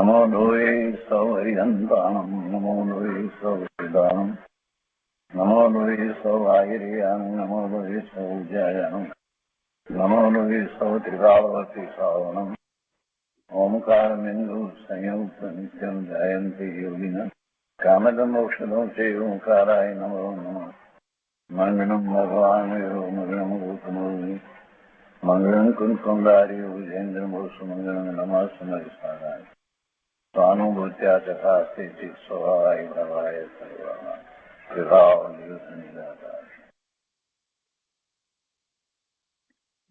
नमो लोये सौहरिहन्ताणं नमो लोये सौहृदानं नमो लोये सौभागिर्यानं नमो लोये सौज्यायानं नमो लोये सौत्रिकावती सावनं ओंकारमिन्दु संयुक्त नित्यं ध्यायन्ति योगिनः कामदमोक्षदं चैव ओंकाराय नमो नमः मङ्गलं भगवान् मङ्गलं गौतमोऽग्नि मङ्गलं कुन्कुण्डारि विजेन्द्रमोसुमङ्गलं नमः समरिसाराय स्वानुभूत्या तथास्ति स्वभावाय भवाय सर्वाः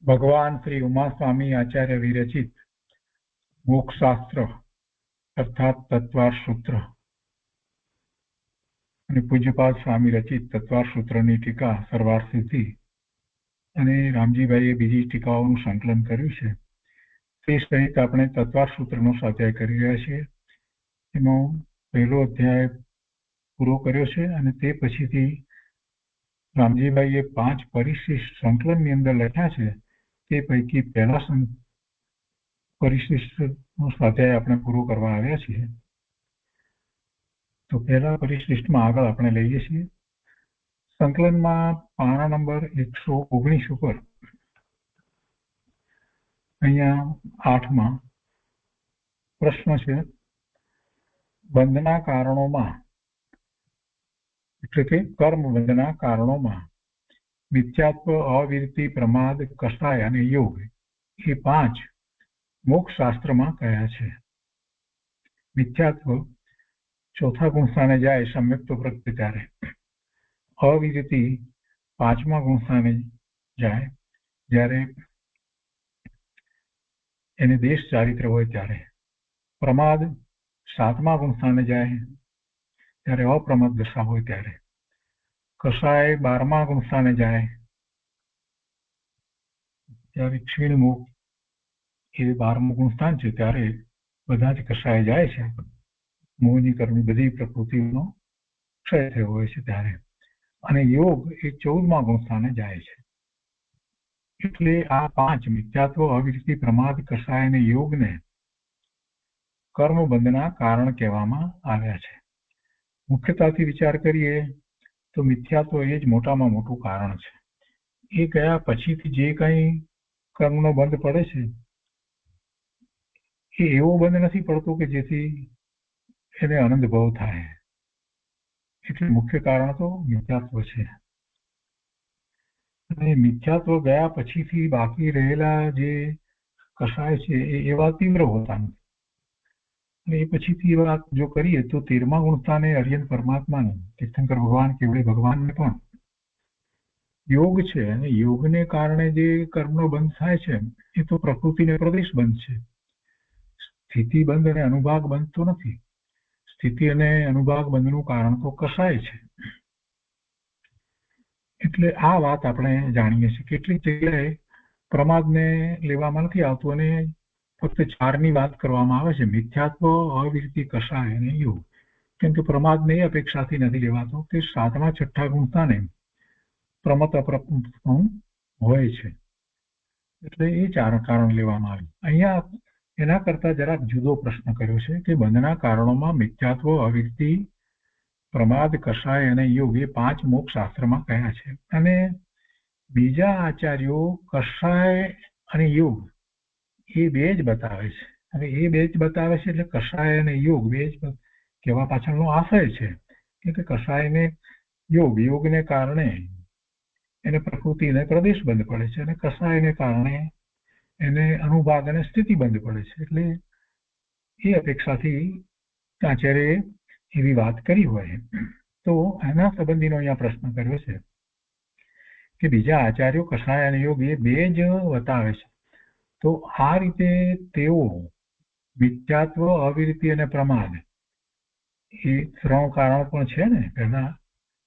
भगवान श्री उमा स्वामी आचार्य विरचित मोक्षशास्त्र अर्थात तत्वार सूत्र અને પૂજ્યપાદ સ્વામી રચિત તત્વાર સૂત્રની ટીકા સરવાર સિદ્ધિ અને રામજીભાઈએ બીજી ટીકાઓનું સંકલન કર્યું છે તે સહિત આપણે તત્વાર સૂત્રનો સ્વાધ્યાય કરી રહ્યા છીએ. એનો પહેલો અધ્યાય પૂરો કર્યો છે અને તે પછીથી રામજીભાઈએ 5 પરિશિષ્ટ સંકલનની અંદર લખ્યા છે. તે પૈકી પહેલા પરિશિષ્ટનો સ્વાધ્યાય આપણે પૂરો કરવા આવ્યા છીએ. તો પહેલા પરિશિષ્ટમાં આગળ આપણે લઈએ છીએ. સંકલનમાં પાના નંબર 119 ઉપર અહીંયા 8માં પ્રશ્ન છે, બંધના કારણોમાં એટલે કે કર્મ બંધના કારણોમાં મિથ્યાત્વ, અવિરતિ, પ્રમાદ, કષાય અને યોગ એ 5 મોક્ષ શાસ્ત્રમાં કયા છે. મિથ્યાત્વ ચોથા ગુણસ્થાને જાય સમ્યક્ત પ્રત્યે ત્યારે, અવિરતિ 5મા ગુણસ્થાને જાય જ્યારે એને દેશ ચારિત્ર હોય ત્યારે, પ્રમાદ 7મા ગુણસ્થાને જાય ત્યારે અપ્રમાદ દશા હોય ત્યારે, કષાય 12મા ગુણસ્થાને જાય ત્યારે ક્ષીણમુખ એ 12મું ગુણસ્થાન છે ત્યારે બધા જ કષાય જાય છે. મોહની કર્મની બધી પ્રકૃતિનો ક્ષય થયો હોય છે ત્યારે, અને યોગ એ 14મા ગુણસ્થાને જાય છે. એટલે આ 5 મિથ્યાત્વ, અવિરતિ, પ્રમાદ, કષાય અને યોગને કર્મબંધના કારણ કહેવામાં આવ્યા છે. મુખ્યતાથી વિચાર કરીએ તો મિથ્યાત્વ એ જ મોટામાં મોટું કારણ છે. એ ગયા પછીથી જે કંઈ કર્મનો બંધ પડે છે એ એવો બંધ નથી પડતો કે જેથી એને અનંતભાવ થાય. એટલે મુખ્ય કારણ તો મિથ્યાત્વ છે. અને મિથ્યાત્વ ગયા પછીથી બાકી રહેલા જે કષાય છે એ એવા તીવ્ર હોતા નથી. અને એ પછીથી વાત જો કરીએ તો 13મા ગુણસ્થાને અર્યન પરમાત્માને તીર્થંકર ભગવાન કેવડે ભગવાનને પણ યોગ છે. અને યોગને કારણે જે કર્મનો બંધ થાય છે એ તો પ્રકૃતિને પ્રદેશ બંધ છે. સ્થિતિ બંધ અને અનુભાગ બંધ તો નથી. સ્થિતિ અને અનુભાગ બંધનું કારણ તો કષાય છે. એટલે આ વાત આપણે જાણીએ છીએ. કેટલીક જગ્યાએ પ્રમાદને લેવામાં નથી આવતું અને ફક્ત 4ની વાત કરવામાં આવે છે, મિથ્યાત્વ, અવિરતિ, કષાય અને યોગ. કેમ કે પ્રમાદને એ અપેક્ષાથી નથી લેવાતો કે 7મા 6ઠ્ઠા ગુણસ્થાને પ્રમત અપ્રમત હોય છે. એટલે એ 4 કારણ લેવામાં આવે. અહીંયા એના કરતા જરાક જુદો પ્રશ્ન કર્યો છે કે બંધના કારણોમાં મિથ્યાત્વ, અવિરતિ, પ્રમાદ, કષાય અને યોગ એ 5 મોક્ષ શાસ્ત્રમાં કયા છે. અને બીજા આચાર્યો કષાય અને યોગ એ 2 જ બતાવે છે. હવે એ 2 જ બતાવે છે એટલે કષાય અને યોગ 2 જ કહેવા પાછળનો આશય છે કે કષાયને યોગને કારણે એને પ્રકૃતિને પ્રદેશ બંધ પડે છે અને કષાયને કારણે એને અનુભાગ અને સ્થિતિ બંધ પડે છે. એટલે એ અપેક્ષાથી આચાર્યએ એવી વાત કરી હોય. તો એના સંબંધીનો અહીંયા પ્રશ્ન કર્યો છે કે બીજા આચાર્યો કષાય અને યોગ એ 2 જ બતાવે છે. તો આ રીતે તેઓ મિથ્યાત્વ, અવિરતિ અને પ્રમાદ એ 3 કારણ પણ છે ને. પહેલા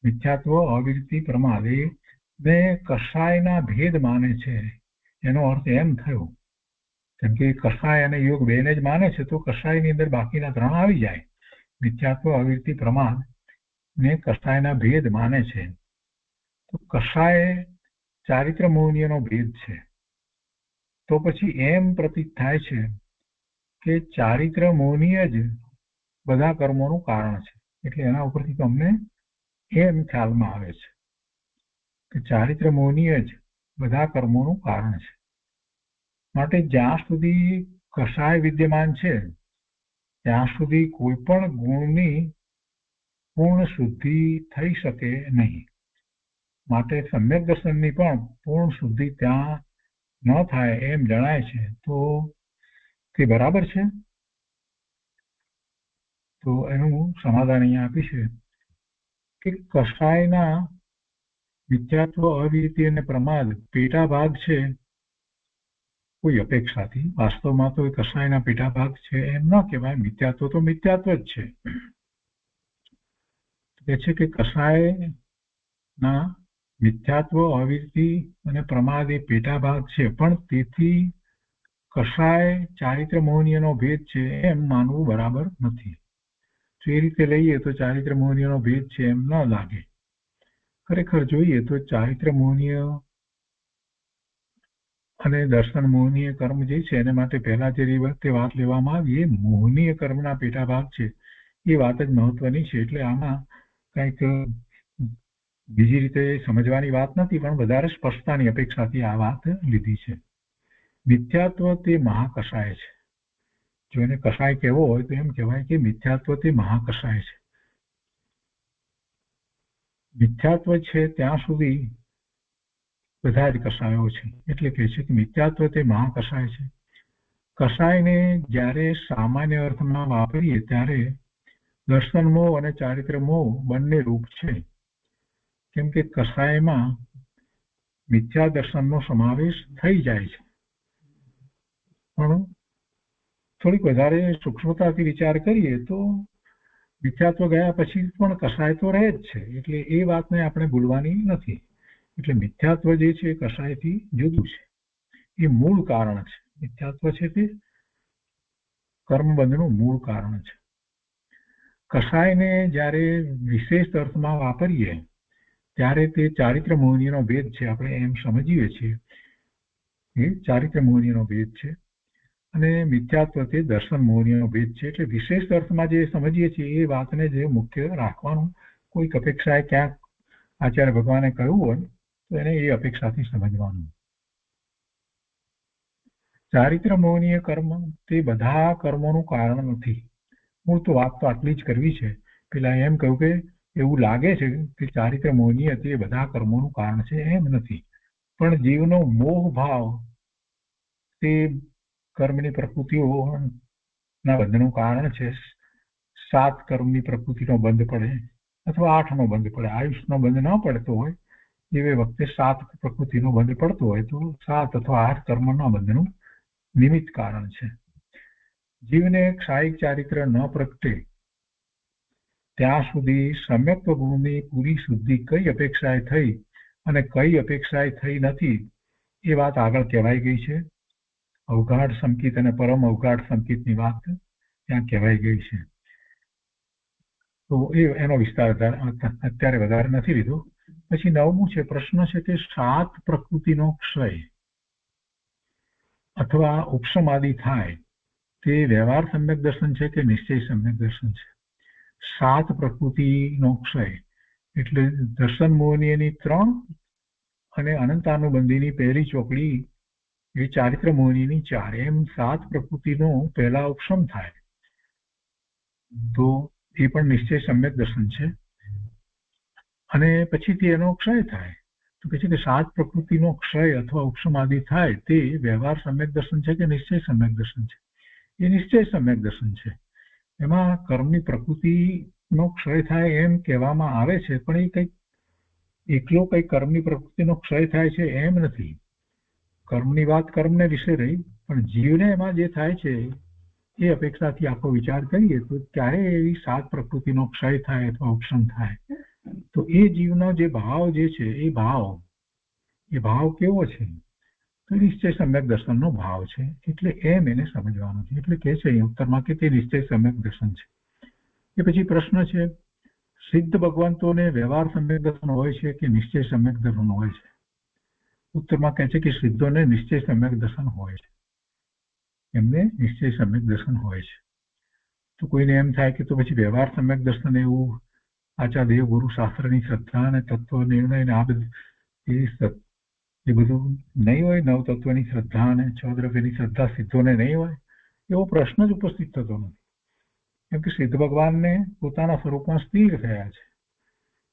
મિથ્યાત્વ, અવિરતિ, પ્રમાદ એ ને કષાયના ભેદ માને છે. એનો અર્થ એમ થયો કેમ કે કષાય અને યોગ 2ને જ માને છે તો કષાયની અંદર બાકીના 3 આવી જાય. મિથ્યાત્વ, અવિરતિ, પ્રમાદ ને કષાયના ભેદ માને છે. તો કષાય ચારિત્ર મોહનીયનો ભેદ છે. તો પછી એમ પ્રતીત થાય છે કે ચારિત્ર મૌનીય જ બધા કર્મોનું કારણ છે. એટલે એના ઉપરથી તમને એમ ખ્યાલમાં આવે છે કે ચારિત્ર મૌનીય જ બધા કર્મોનું કારણ છે. માટે જ્યાં સુધી કષાય વિદ્યમાન છે ત્યાં સુધી કોઈ પણ ગુણની પૂર્ણ શુદ્ધિ થઈ શકે નહીં. માટે સમ્યક દર્શનની પણ પૂર્ણ શુદ્ધિ ત્યાં ન થાય એમ જણાય છે. તો તે બરાબર છે. તો એનું સમાધાન અહીંયા આપ્યું છે કે કષાયના મિથ્યાત્વ, અવિરતિ અને પ્રમાદ પેટા ભાગ છે કોઈ અપેક્ષાથી. વાસ્તવમાં તો કષાયના પેટા ભાગ છે એમ ન કહેવાય. મિથ્યાત્વ તો મિથ્યાત્વ જ છે. કે છે કે કષાયના મિથ્યાત્વ, અવિરતિ અને પ્રમાદ એ પેટા ભાગ છે, પણ તેથી કષાય ચારિત્ર મૌનીયનો ભેદ છે એમ માનવું બરાબર નથી. જો એ રીતે લઈએ તો ચારિત્ર મૌનીયનો ભેદ છે એમ ન લાગે. ખરેખર જોઈએ તો ચારિત્ર મૌનીય અને દર્શન મોહનીય કર્મ જે છે એને માટે પહેલા જે વખતે વાત લેવામાં આવી એ મોહનીય કર્મના પેટા ભાગ છે એ વાત જ મહત્વની છે. એટલે આમાં કંઈક બીજી રીતે સમજવાની વાત નથી, પણ વધારે સ્પષ્ટતાની અપેક્ષાથી આ વાત લીધી છે. મિથ્યાત્વ તે મહાકષાય છે. જો એને કષાય કહેવો હોય તો એમ કહેવાય કે મિથ્યાત્વ તે મહાકષાય છે. મિથ્યાત્વ છે ત્યાં સુધી બધા જ કષાયો છે. એટલે કહે છે કે મિથ્યાત્વ તે મહાકષાય છે. કષાયને જ્યારે સામાન્ય અર્થમાં વાપરીએ ત્યારે દર્શન મોહ અને ચારિત્ર મોહ બંને રૂપ છે. કેમ કે કષાયમાં મિથ્યા દર્શનનો સમાવેશ થઈ જાય છે, પણ થોડીક વધારે સૂક્ષ્મતાથી વિચાર કરીએ તો મિથ્યાત્વ ગયા પછી પણ કષાય તો રહે જ છે. એટલે એ વાતને આપણે ભૂલવાની નથી. એટલે મિથ્યાત્વ જે છે એ કષાયથી જુદું છે. એ મૂળ કારણ છે. મિથ્યાત્વ છે તે કર્મબંધનું મૂળ કારણ છે. કષાયને જ્યારે વિશેષ અર્થમાં વાપરીએ ત્યારે તે ચારિત્ર મૌનીયનો ભેદ છે. આપણે એમ સમજીએ છીએ એ ચારિત્ર મૌનીયનો ભેદ છે અને મિથ્યાત્વ તે દર્શન મૌનીયનો ભેદ છે. એટલે વિશેષ અર્થમાં જે સમજીએ છીએ એ વાતને જે મુખ્ય રાખવાનું. કોઈક અપેક્ષાએ ક્યાંક આચાર્ય ભગવાને કહ્યું હોય તો એને એ અપેક્ષાથી સમજવાનું. ચારિત્ર મૌનીય કર્મ તે બધા કર્મોનું કારણ નથી. મૂળ તો વાત તો આટલી જ કરવી છે. પેલા એમ કહ્યું કે એવું લાગે છે કે ચારિત્ર મૌનીય તે બધા કર્મોનું કારણ છે, એમ નથી. પણ જીવનો મોહ ભાવ તે કર્મની પ્રકૃતિઓના બંધનું કારણ છે. 7 કર્મની પ્રકૃતિનો બંધ પડે અથવા 8નો બંધ પડે. આયુષનો બંધ ન પડતો હોય એ વખતે 7 પ્રકૃતિનો બંધ પડતો હોય તો 7 અથવા 8 કર્મના બંધનું નિમિત્ત કારણ છે. જીવને ક્ષાયિક ચારિત્ર ન પ્રગટે ત્યાં સુધી સમ્યક્ત્વ ગુણની પૂરી શુદ્ધિ કઈ અપેક્ષાએ થઈ અને કઈ અપેક્ષાએ થઈ નથી એ વાત આગળ કહેવાઈ ગઈ છે. અવગાઢ સંકિત અને પરમ અવગાઢ સંકિતની વાત ત્યાં કહેવાઈ ગઈ છે. તો એનો વિસ્તાર અત્યારે વધારે નથી લીધો. પછી 9મું છે. પ્રશ્ન છે કે 7 પ્રકૃતિનો ક્ષય અથવા ઉપશમાદિ થાય તે વ્યવહાર સમ્યક દર્શન છે કે નિશ્ચય સમ્યક દર્શન છે? 7 પ્રકૃતિનો ક્ષય એટલે દર્શન મોહનીયની 3 અને અનંતાનુબંધીની પહેલી ચોકડી એ ચારિત્ર મોહનીયની 4. એમ 7 પ્રકૃતિનો પહેલા ઉપશમ થાય તો એ પણ નિશ્ચય સમ્યક દર્શન છે. અને પછીથી એનો ક્ષય થાય તો કે છે કે 7 પ્રકૃતિનો ક્ષય અથવા ઉપશમાદિ થાય તે વ્યવહાર સમ્યક દર્શન છે કે નિશ્ચય સમ્યક દર્શન છે? એ નિશ્ચય સમ્યક દર્શન છે. એમાં કર્મની પ્રકૃતિનો ક્ષય થાય એમ કહેવામાં આવે છે, પણ એ કંઈક એકલો કંઈક કર્મની પ્રકૃતિનો ક્ષય થાય છે એમ નથી. કર્મની વાત કર્મને વિશે રહી, પણ જીવને એમાં જે થાય છે એ અપેક્ષાથી આખો વિચાર કરીએ તો ક્યારે એવી 7 પ્રકૃતિનો ક્ષય થાય અથવા ઉપશમ થાય તો એ જીવનો જે ભાવ જે છે એ ભાવ કેવો છે? તો નિશ્ચય સમ્યક દર્શનનો ભાવ છે. એટલે એમ એને સમજવાનું છે. એટલે કહે છે ઉત્તરમાં કે તે નિશ્ચય સમ્યક દર્શન છે. એ પછી પ્રશ્ન છે સિદ્ધ ભગવંતોને વ્યવહાર સમ્યક દર્શન હોય છે કે નિશ્ચય સમ્યક દર્શન હોય છે? ઉત્તરમાં કહે છે કે સિદ્ધોને નિશ્ચય સમ્યક દર્શન હોય છે. એમને નિશ્ચય સમ્યક દર્શન હોય છે. તો કોઈને એમ થાય કે તો પછી વ્યવહાર સમ્યક દર્શન એવું આચાર્ય દેવ ગુરુ શાસ્ત્રની શ્રદ્ધા અને તત્વ નિર્ણય ને આ બધું એ બધું નહીં હોય, નવ તત્વની શ્રદ્ધા અને છ દ્રવ્યની શ્રદ્ધા સિદ્ધોને નહીં હોય, એવો પ્રશ્ન જ ઉપસ્થિત થતો નથી. કેમ કે સિદ્ધ ભગવાનને પોતાના સ્વરૂપમાં સ્થિર થયા છે,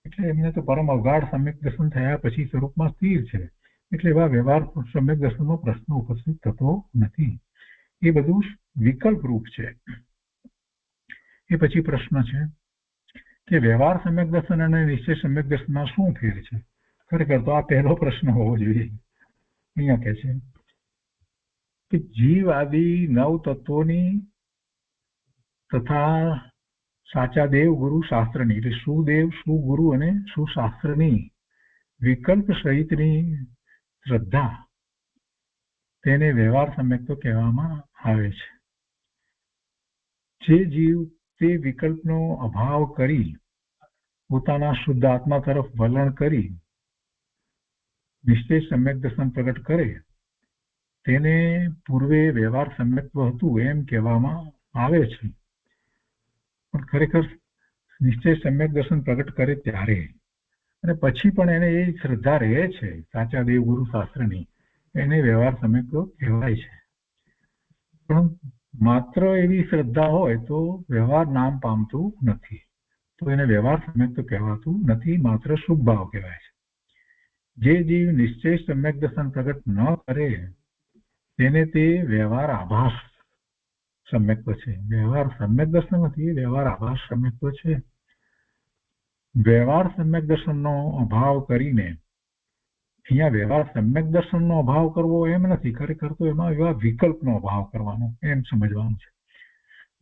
એટલે એમને તો પરમ અવગાઢ સમ્યક દર્શન થયા પછી સ્વરૂપમાં સ્થિર છે, એટલે એવા વ્યવહાર સમ્યક દર્શનનો પ્રશ્ન ઉપસ્થિત થતો નથી. એ બધું વિકલ્પ રૂપ છે. એ પછી પ્રશ્ન છે કે વ્યવહાર સમ્યક દર્શન અને નિશ્ચય સમ્યક દર્શનમાં શું ફેર છે? ખરેખર તો આ પહેલો પ્રશ્ન હોવો જોઈએ. અહીંયા કહે છે કે જીવ આદિ નવ તત્વોની તથા સાચા દેવ ગુરુ શાસ્ત્રની, એટલે સુદેવ સુગુરુ અને સુશાસ્ત્રની વિકલ્પ સહિતની શ્રદ્ધા, તેને વ્યવહાર સમ્યક તો કહેવામાં આવે છે. જે જીવ તે વિકલ્પનો અભાવ કરી પોતાના શુદ્ધ આત્મા તરફ વલણ કરી નિશ્ચય સમ્યક દર્શન પ્રગટ કરે તેને પૂર્વે વ્યવહાર સમ્યક્ત્વ હતું એમ કહેવામાં આવે છે. પણ ખરેખર નિશ્ચય સમ્યક દર્શન પ્રગટ કરે ત્યારે અને પછી પણ એને એ શ્રદ્ધા રહે છે સાચા દેવ ગુરુ શાસ્ત્રની, એને વ્યવહાર સમ્યક્ત્વ કહેવાય છે. પણ માત્ર એવી શ્રદ્ધા હોય તો વ્યવહાર નામ પામતું નથી, તો એને વ્યવહાર સમ્યક્ત્વ કહેવાતું નથી, માત્ર શુભ ભાવ કહેવાય છે. જે જીવ નિશ્ચય સમ્યક દર્શન પ્રગટ ન કરે તેને તે વ્યવહાર આભાસ સમ્યક્ત્વ છે. વ્યવહાર સમ્યક દર્શન નથી, વ્યવહાર આભાસ સમ્યક્ત્વ છે. વ્યવહાર સમ્યક દર્શનનો અભાવ કરીને, અહીંયા વ્યવહાર સમ્યક દર્શનનો અભાવ કરવો એમ નથી, ખરેખર તો એમાં એવા વિકલ્પનો અભાવ કરવાનો એમ સમજવાનું છે.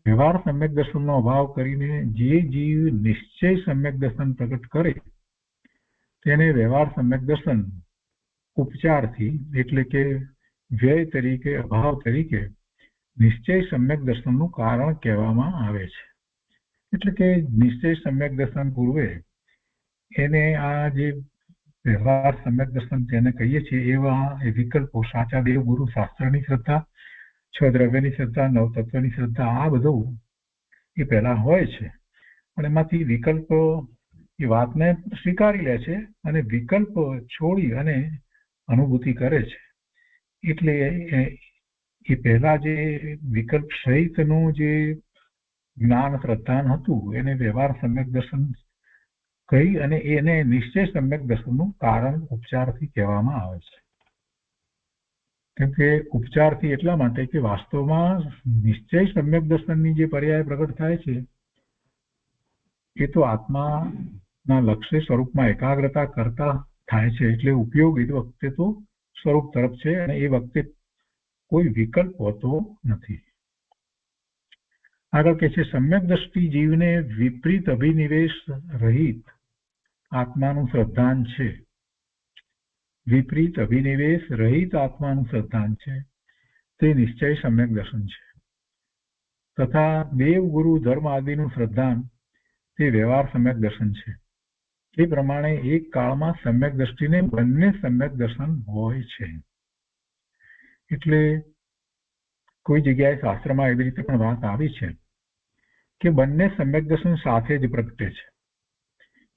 વ્યવહાર સમ્યક દર્શનનો અભાવ કરીને જે જીવ નિશ્ચય સમ્યક દર્શન પ્રગટ કરે તેને વ્યવહાર સમ્યક દર્શન ઉપચારથી, એટલે કે વ્યય તરીકે, અભાવ તરીકે નિશ્ચય સમ્યક દર્શનનું કારણ કહેવામાં આવે છે. એટલે કે નિશ્ચય સમ્યક દર્શન પૂર્વે એને આ જે વ્યવહાર સમ્યક દર્શન જેને કહીએ છીએ એવા એ વિકલ્પો, સાચા દેવ ગુરુ શાસ્ત્રની શ્રદ્ધા, છ દ્રવ્યની શ્રદ્ધા, નવ તત્વની શ્રદ્ધા, આ બધું એ પહેલા હોય છે. પણ એમાંથી વિકલ્પ એ વાતને સ્વીકારી લે છે અને વિકલ્પ છોડી અને અનુભૂતિ કરે છે. એટલે એ પહેલા જે વિકલ્પ સહિતનું જે જ્ઞાન શ્રદ્ધાન હતું એને વ્યવહાર સમ્યક દર્શન કહી અને એને નિશ્ચય સમ્યક દર્શનનું કારણ ઉપચારથી કહેવામાં આવે છે. કેમ કે ઉપચારથી એટલા માટે કે વાસ્તવમાં નિશ્ચય સમ્યક દર્શનની જે પર્યાય પ્રગટ થાય છે એ તો આત્માના લક્ષ્ય સ્વરૂપમાં એકાગ્રતા કરતા થાય છે, એટલે ઉપયોગ એ વખતે તો સ્વરૂપ તરફ છે અને એ વખતે કોઈ વિકલ્પ હોતો નથી. આગળ કહે છે સમ્યક દ્રષ્ટિ જીવને વિપરીત અભિનિવેશ રહિત આત્માનું શ્રદ્ધાન છે. વિપરીત અભિનિવેશ રહિત આત્માનું શ્રદ્ધાન છે તે નિશ્ચય સમ્યક દર્શન છે. તથા દેવ ગુરુ ધર્મ આદિનું શ્રદ્ધાન તે વ્યવહાર સમ્યક દર્શન છે. એ પ્રમાણે એક કાળમાં સમ્યક દ્રષ્ટિને બંને સમ્યક દર્શન હોય છે. એટલે કોઈ જગ્યાએ શાસ્ત્રમાં એવી રીતે પણ વાત આવી છે કે બંને સમ્યક દર્શન સાથે જ પ્રગટે છે.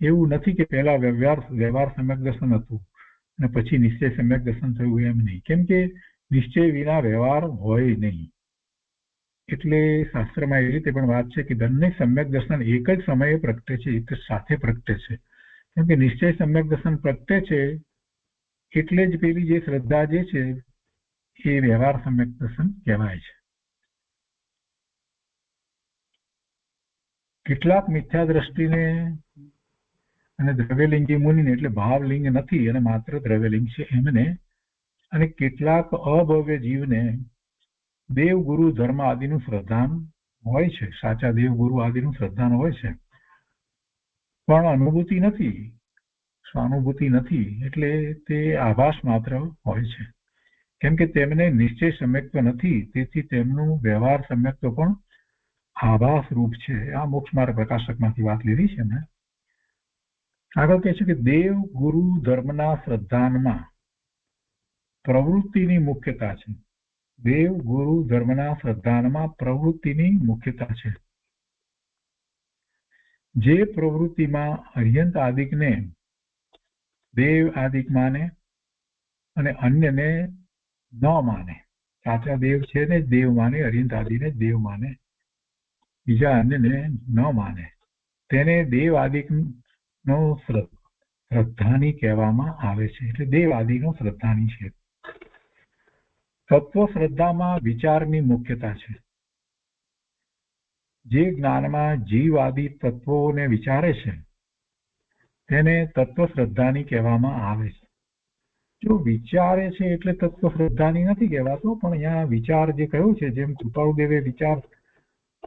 એવું નથી કે પહેલા વ્યવહાર સમ્યક દર્શન હતું અને પછી નિશ્ચય સમ્યક દર્શન થયું, એમ નહીં. કેમ કે નિશ્ચય વિના વ્યવહાર હોય નહીં. એટલે શાસ્ત્રમાં એવી રીતે પણ વાત છે કે બંને સમ્યક દર્શન એક જ સમયે પ્રગટે છે, એક જ સાથે પ્રગટે છે. કેમ કે નિશ્ચય સમ્યક દર્શન પ્રગટે છે એટલે જ પેલી જે શ્રદ્ધા જે છે એ વ્યવહાર સમ્યક દર્શન કહેવાય છે. કેટલાક મિથ્યા દ્રષ્ટિને અને દ્રવ્યલિંગી મુનિને, એટલે ભાવલિંગ નથી અને માત્ર દ્રવ્યલિંગ છે એમને, અને કેટલાક અભવ્ય જીવને દેવ ગુરુ ધર્મ આદિનું શ્રદ્ધાન હોય છે, સાચા દેવ ગુરુ આદિનું શ્રદ્ધાન હોય છે, પણ અનુભૂતિ નથી, સ્વાનુભૂતિ નથી, એટલે તે આભાસ માત્ર હોય છે. કેમ કે તેમને નિશ્ચય સમ્યક્ત્વ નથી, તેથી તેમનું વ્યવહાર સમ્યક્ત્વ પણ આભાસ રૂપ છે. આ મોક્ષ માર્ગ પ્રકાશકમાંથી વાત લીધી છે ને. આગળ કહે છે કે દેવ ગુરુ ધર્મના શ્રદ્ધાનમાં પ્રવૃત્તિની મુખ્યતા છે. દેવ ગુરુ ધર્મના શ્રદ્ધાનમાં પ્રવૃત્તિની મુખ્યતા છે. જે પ્રવૃત્તિમાં અર્યંત આદિકને દેવ આદિક માને અને અન્યને ન માને, સાચા દેવ છે ને દેવ માને, અર્યંત આદિને દેવ માને, બીજા અન્યને ન માને, તેને દેવ આદિક નો શ્રદ્ધાની કહેવામાં આવે છે. એટલે દેવ આદિનો શ્રદ્ધાની છે. તત્વ શ્રદ્ધામાં વિચારની મુખ્યતા છે. જે જ્ઞાનમાં જીવ આદિ તત્વોને વિચારે છે તેને તત્વ શ્રદ્ધાની કહેવામાં આવે છે. જો વિચારે છે એટલે તત્વ શ્રદ્ધાની નથી કહેવાતો, પણ અહીંયા વિચાર જે કહ્યું છે, જેમ કૃપાળુદેવે વિચાર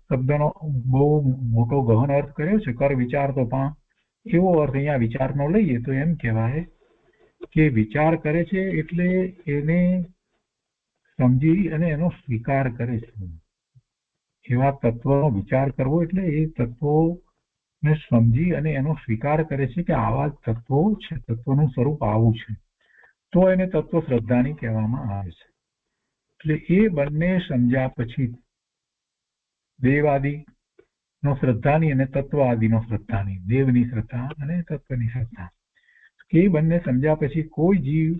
શબ્દનો બહુ મોટો ગહન અર્થ કર્યો છે, કર વિચાર તો પણ એવો અર્થ અહીંયા વિચારનો લઈએ તો એમ કહેવાય કે વિચાર કરે છે એટલે એને સમજી અને એનો સ્વીકાર કરે છે. એવા તત્વનો વિચાર કરવો એટલે એ તત્વોને સમજી અને એનો સ્વીકાર કરે છે કે આવા તત્વો છે, તત્વનું સ્વરૂપ આવું છે, તો એને તત્વ શ્રદ્ધાની કહેવામાં આવે છે. એટલે એ બંને સમજ્યા પછી દેવાદિ નો શ્રદ્ધાની અને તત્વ આદિનો શ્રદ્ધાની, દેવની શ્રદ્ધા અને તત્વની શ્રદ્ધા, એ બંને સમજ્યા પછી કોઈ જીવ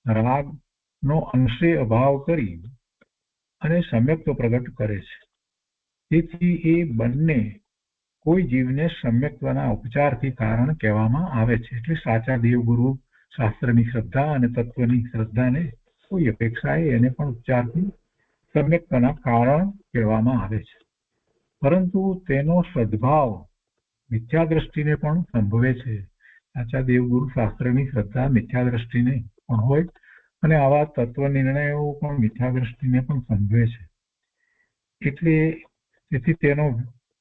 રાગનો અંશે અભાવ કરી અને સમ્યક્ત્વ પ્રગટ કરે છે. તેથી એ બંને કોઈ જીવને સમ્યક્ત્વના ઉપચારથી કારણ કહેવામાં આવે છે. એટલે સાચા દેવગુરુ શાસ્ત્રની શ્રદ્ધા અને તત્વની શ્રદ્ધાને કોઈ અપેક્ષાએ એને પણ ઉપચારથી સમ્યક્ત્વના કારણ કહેવામાં આવે છે. પરંતુ તેનો સદભાવ મિથ્યા દ્રષ્ટિને પણ સંભવે છે. સાચા દેવગુરુ શાસ્ત્રની શ્રદ્ધા મિથ્યા દ્રષ્ટિને પણ હોય અને આવા તત્વ નિર્ણયો પણ મિથ્યા દ્રષ્ટિને પણ સંભવે છે. એટલે તેથી તેનો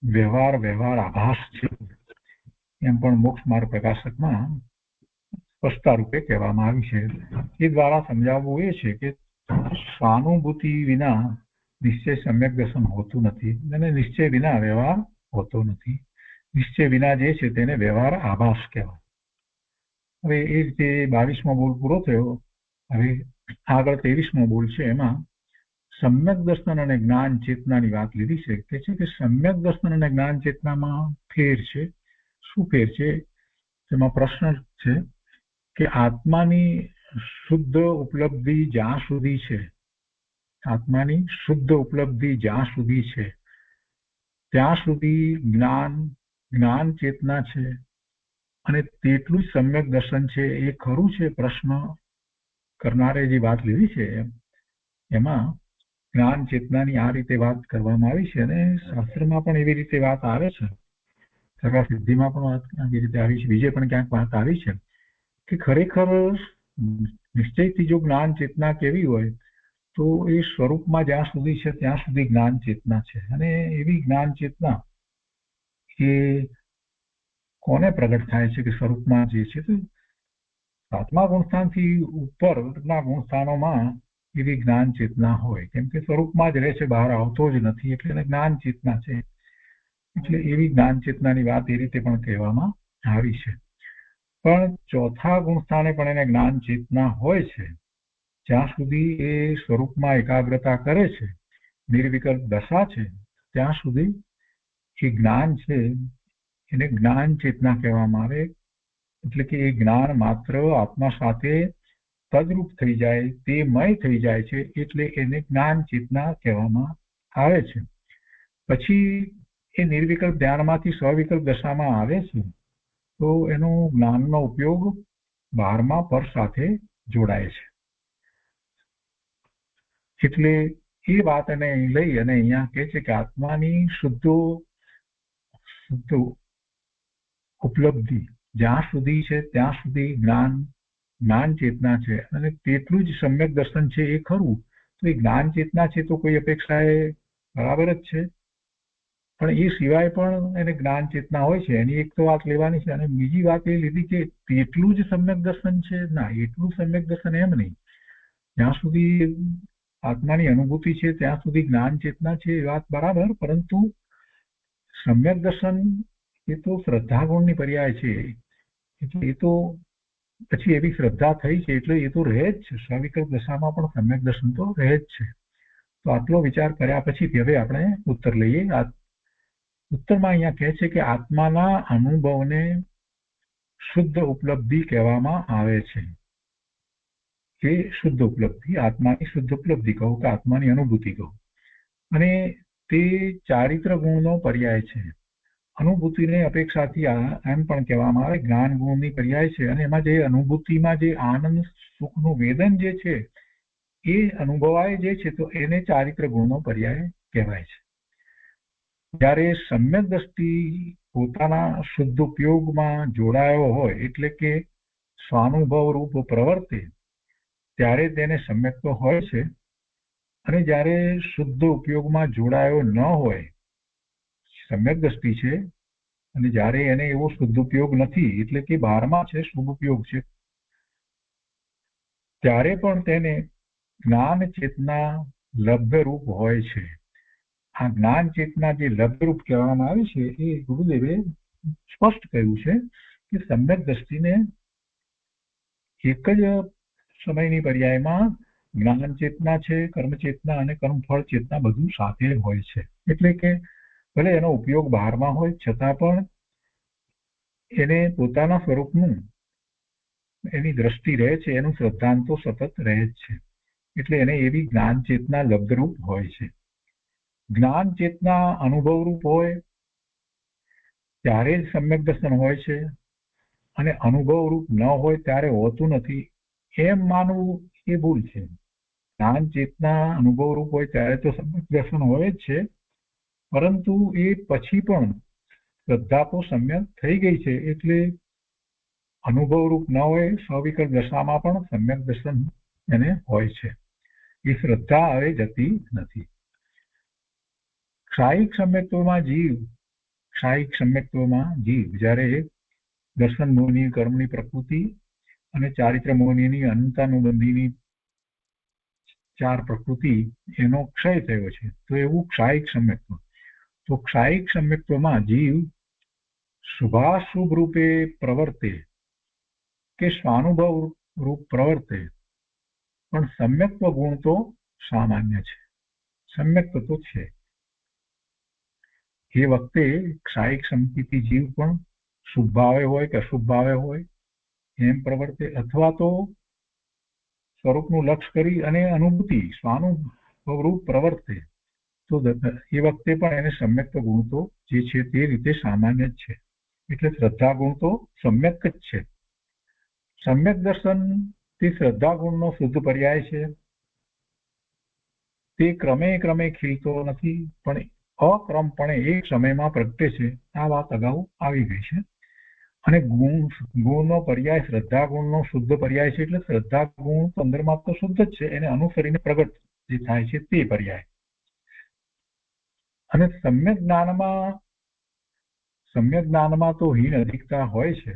વ્યવહાર આભાસ છે એમ પણ મોક્ષ માર્ગ પ્રકાશકમાં સ્પષ્ટતા રૂપે કહેવામાં આવ્યું છે. એ દ્વારા સમજાવવું એ છે કે સહાનુભૂતિ વિના નિશ્ચય સમ્યક દર્શન હોતું નથી અને નિશ્ચય વિના વ્યવહાર હોતો નથી. નિશ્ચય વિના જે છે તેને વ્યવહાર આભાસ કહેવાય. હવે એ રીતે 22મો બોલ પૂરો થયો. હવે આગળ 23મો બોલ છે. એમાં સમ્યક દર્શન અને જ્ઞાન ચેતનાની વાત લીધી છે. તે છે કે સમ્યક દર્શન અને જ્ઞાન ચેતનામાં ફેર છે. શું ફેર છે? તેમાં પ્રશ્ન છે કે આત્માની શુદ્ધ ઉપલબ્ધિ જ્યાં સુધી છે, આત્માની શુદ્ધ ઉપલબ્ધિ જ્યાં સુધી છે ત્યાં સુધી જ્ઞાન ચેતના છે અને તેટલું જ સમ્યક દર્શન છે. એ ખરું છે? પ્રશ્ન કરનારે જે વાત લીધી છે એમાં જ્ઞાન ચેતનાની આ રીતે વાત કરવામાં આવી છે અને શાસ્ત્રમાં પણ એવી રીતે વાત આવે છે. સગા સિદ્ધિમાં પણ વાત આવી રીતે આવી છે, બીજે પણ ક્યાંક વાત આવી છે કે ખરેખર નિશ્ચયથી જો જ્ઞાન ચેતના કેવી હોય તો એ સ્વરૂપમાં જ્યાં સુધી છે ત્યાં સુધી જ્ઞાન ચેતના છે. અને એવી જ્ઞાન ચેતના એ કોને પ્રગટ થાય છે કે સ્વરૂપમાં જે છે તો સાતમા ગુણસ્થાનથી ઉપરના ગુણસ્થાનોમાં એવી જ્ઞાન ચેતના હોય, કેમ કે સ્વરૂપમાં જ રહે છે, બહાર આવતો જ નથી, એટલે એને જ્ઞાન ચેતના છે. એટલે એવી જ્ઞાન ચેતનાની વાત એ રીતે પણ કહેવામાં આવી છે. પણ ચોથા ગુણસ્થાને પણ એને જ્ઞાન ચેતના હોય છે. જ્યાં સુધી એ સ્વરૂપમાં એકાગ્રતા કરે છે, નિર્વિકલ્પ દશા છે, ત્યાં સુધી એ જ્ઞાન છે એને જ્ઞાન ચેતના કહેવામાં આવે. એટલે કે એ જ્ઞાન માત્ર આત્મા સાથે તદરૂપ થઈ જાય, તે મય થઈ જાય છે, એટલે એને જ્ઞાન ચેતના કહેવામાં આવે છે. પછી એ નિર્વિકલ્પ ધ્યાનમાંથી સ્વવિકલ્પ દશામાં આવે છે તો એનો જ્ઞાનનો ઉપયોગ 12મા પર સાથે જોડાય છે. એટલે એ વાતને લઈ અને અહીંયા કહે છે કે આત્માની શુદ્ધ ઉપલબ્ધિ જ્યાં સુધી છે ત્યાં સુધી જ્ઞાન ચેતના છે અને તેટલું જ સમ્યક દર્શન છે. એ ખરું તો એ જ્ઞાન ચેતના છે તો કોઈ અપેક્ષા એ બરાબર જ છે, પણ એ સિવાય પણ એને જ્ઞાન ચેતના હોય છે. એની એક તો વાત લેવાની છે અને બીજી વાત એ લીધી કે તેટલું જ સમ્યક દર્શન છે. ના, એટલું સમ્યક દર્શન એમ નહીં. જ્યાં સુધી આત્માની અનુભૂતિ છે ત્યાં સુધી જ્ઞાન ચેતના છે, એ વાત બરાબર, પરંતુ સમ્યક દર્શન એ તો શ્રદ્ધા ગુણની પર્યાય છે. એટલે એ તો પછી એવી શ્રદ્ધા થઈ છે એટલે એ તો રહે જ છે. સ્વવિકલ્પ દશામાં પણ સમ્યક દર્શન તો રહે જ છે. તો આટલો વિચાર કર્યા પછી હવે આપણે ઉત્તર લઈએ. ઉત્તરમાં અહીંયા કહે છે કે આત્માના અનુભવને શુદ્ધ ઉપલબ્ધિ કહેવામાં આવે છે. એ શુદ્ધ ઉપલબ્ધિ, આત્માની શુદ્ધ ઉપલબ્ધિ કહો કે આત્માની અનુભૂતિ કહો, અને તે ચારિત્ર ગુણનો પર્યાય છે. અનુભૂતિને અપેક્ષાથી એમ પણ કહેવામાં આવે જ્ઞાન ગુણની પર્યાય છે. અને એમાં જે અનુભૂતિમાં જે આનંદ સુખનું વેદન જે છે એ અનુભવાય જે છે તો એને ચારિત્ર ગુણનો પર્યાય કહેવાય છે. જ્યારે સમ્યક દ્રષ્ટિ પોતાના શુદ્ધ ઉપયોગમાં જોડાયો હોય એટલે કે સ્વાનુભવ રૂપ પ્રવર્તે ત્યારે તેને સમ્યક્ત્વ હોય છે. અને જ્યારે શુદ્ધ ઉપયોગમાં જોડાયો ન હોય, સમ્યક દ્રષ્ટિ છે, અને જ્યારે એને એવો શુદ્ધ ઉપયોગ નથી એટલે કે બહારમાં છે, શુભ ઉપયોગ છે, ત્યારે પણ તેને જ્ઞાન ચેતના લબ્ધરૂપ હોય છે. આ જ્ઞાન ચેતના જે લબ્ધરૂપ કહેવામાં આવે છે એ ગુરુદેવે સ્પષ્ટ કહ્યું છે કે સમ્યક દ્રષ્ટિને એક જ સમયની પર્યાયમાં જ્ઞાન ચેતના છે, કર્મ ચેતના અને કર્મફળ ચેતના બધું સાથે હોય છે. એટલે કે ભલે એનો ઉપયોગ બહારમાં હોય છતાં પણ એને પોતાના સ્વરૂપનું એની દ્રષ્ટિ રહે છે, એનું શ્રદ્ધાંત તો સતત રહે જ છે. એટલે એને એવી જ્ઞાન ચેતના લબ્ધરૂપ હોય છે. જ્ઞાન ચેતના અનુભવરૂપ હોય ત્યારે જ સમ્યક દર્શન હોય છે, અને અનુભવરૂપ ન હોય ત્યારે હોતું નથી એમ માનવું એ ભૂલ છે. જ્ઞાન ચેતના અનુભવરૂપ હોય ત્યારે તો સમ્યક દર્શન હોય જ છે, પરંતુ એ પછી પણ શ્રદ્ધા તો સમ્યક થઈ ગઈ છે એટલે અનુભવરૂપ ન હોય સ્વવિકલ્પ દશામાં પણ સમ્યક દર્શન એને હોય છે. એ શ્રદ્ધા હવે જતી નથી. ક્ષાયિક સમ્યક્ત્વમાં જીવ જ્યારે દર્શન મોહની કર્મની પ્રકૃતિ અને ચારિત્ર મોહની અનંતાનુબંધીની ચાર પ્રકૃતિ એનો ક્ષય થયો છે તો એવું ક્ષાયિક સમ્યક્ત્વ. તો ક્ષાયિક સમ્યક્ત્વમાં જીવ શુભાશુભ રૂપે પ્રવર્તે કે સ્વાનુભવ રૂપ પ્રવર્તે, પણ સમ્યક્ત્વ ગુણ તો સામાન્ય છે, સમ્યક્ત્વ તો છે. એ વખતે ક્ષાયિક સંપત્તિ જીવ પણ શુભ ભાવે હોય કે અશુભ ભાવે હોય એમ પ્રવર્તે, અથવા તો સ્વરૂપનું લક્ષ કરી અને અનુભૂતિ સ્વાનુભવ રૂપ પ્રવર્તે, તો એ વખતે પણ એને સમ્યક્ત્વ ગુણ તો જે છે તે રીતે સામાન્ય જ છે. એટલે શ્રદ્ધા ગુણ તો સમ્યક જ છે. સમ્યક દર્શન તે શ્રદ્ધા ગુણનો શુદ્ધ પર્યાય છે. તે ક્રમે ક્રમે ખીલતો નથી, પણ અક્રમપણે એક સમયમાં પ્રગટે છે. આ વાત અગાઉ આવી ગઈ છે. અને ગુણનો પર્યાય શ્રદ્ધા ગુણનો શુદ્ધ પર્યાય છે. એટલે શ્રદ્ધા ગુણ તો અંદરમાં તો શુદ્ધ જ છે, એને અનુસરીને પ્રગટ જે થાય છે તે પર્યાય. અને સમ્યક જ્ઞાનમાં તો હીન અધિકતા હોય છે,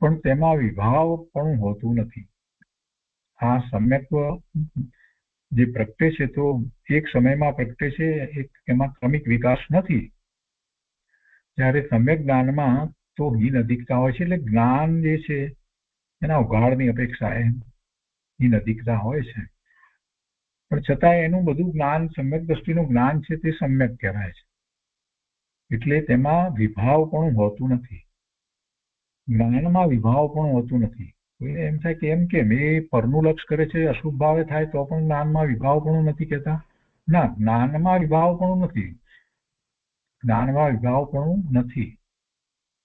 પણ તેમાં વિભાવ પણ હોતું નથી. આ સમ્યક્ત્વ જે પ્રગટે છે તો એક સમયમાં પ્રગટે છે, એમાં ક્રમિક વિકાસ નથી. જ્યારે સમ્યક જ્ઞાનમાં તો હીન અધિકતા હોય છે, એટલે જ્ઞાન જે છે એના ઉઘાડની અપેક્ષા હીન અધિકતા હોય છે, પણ છતાં એનું બધું જ્ઞાન સમ્યક દ્રષ્ટિનું જ્ઞાન છે તે સમ્યક કહેવાય છે. એટલે તેમાં વિભાવ પણ હોતું નથી. જ્ઞાનમાં વિભાવ પણ હોતું નથી. એમ થાય કે એમ કેમ એ પરનું લક્ષ કરે છે, અશુભ ભાવે થાય તો પણ જ્ઞાનમાં વિભાવ પણ નથી કહેતા. ના, જ્ઞાનમાં વિભાવ પણ નથી. જ્ઞાનમાં વિભાવ પણ નથી.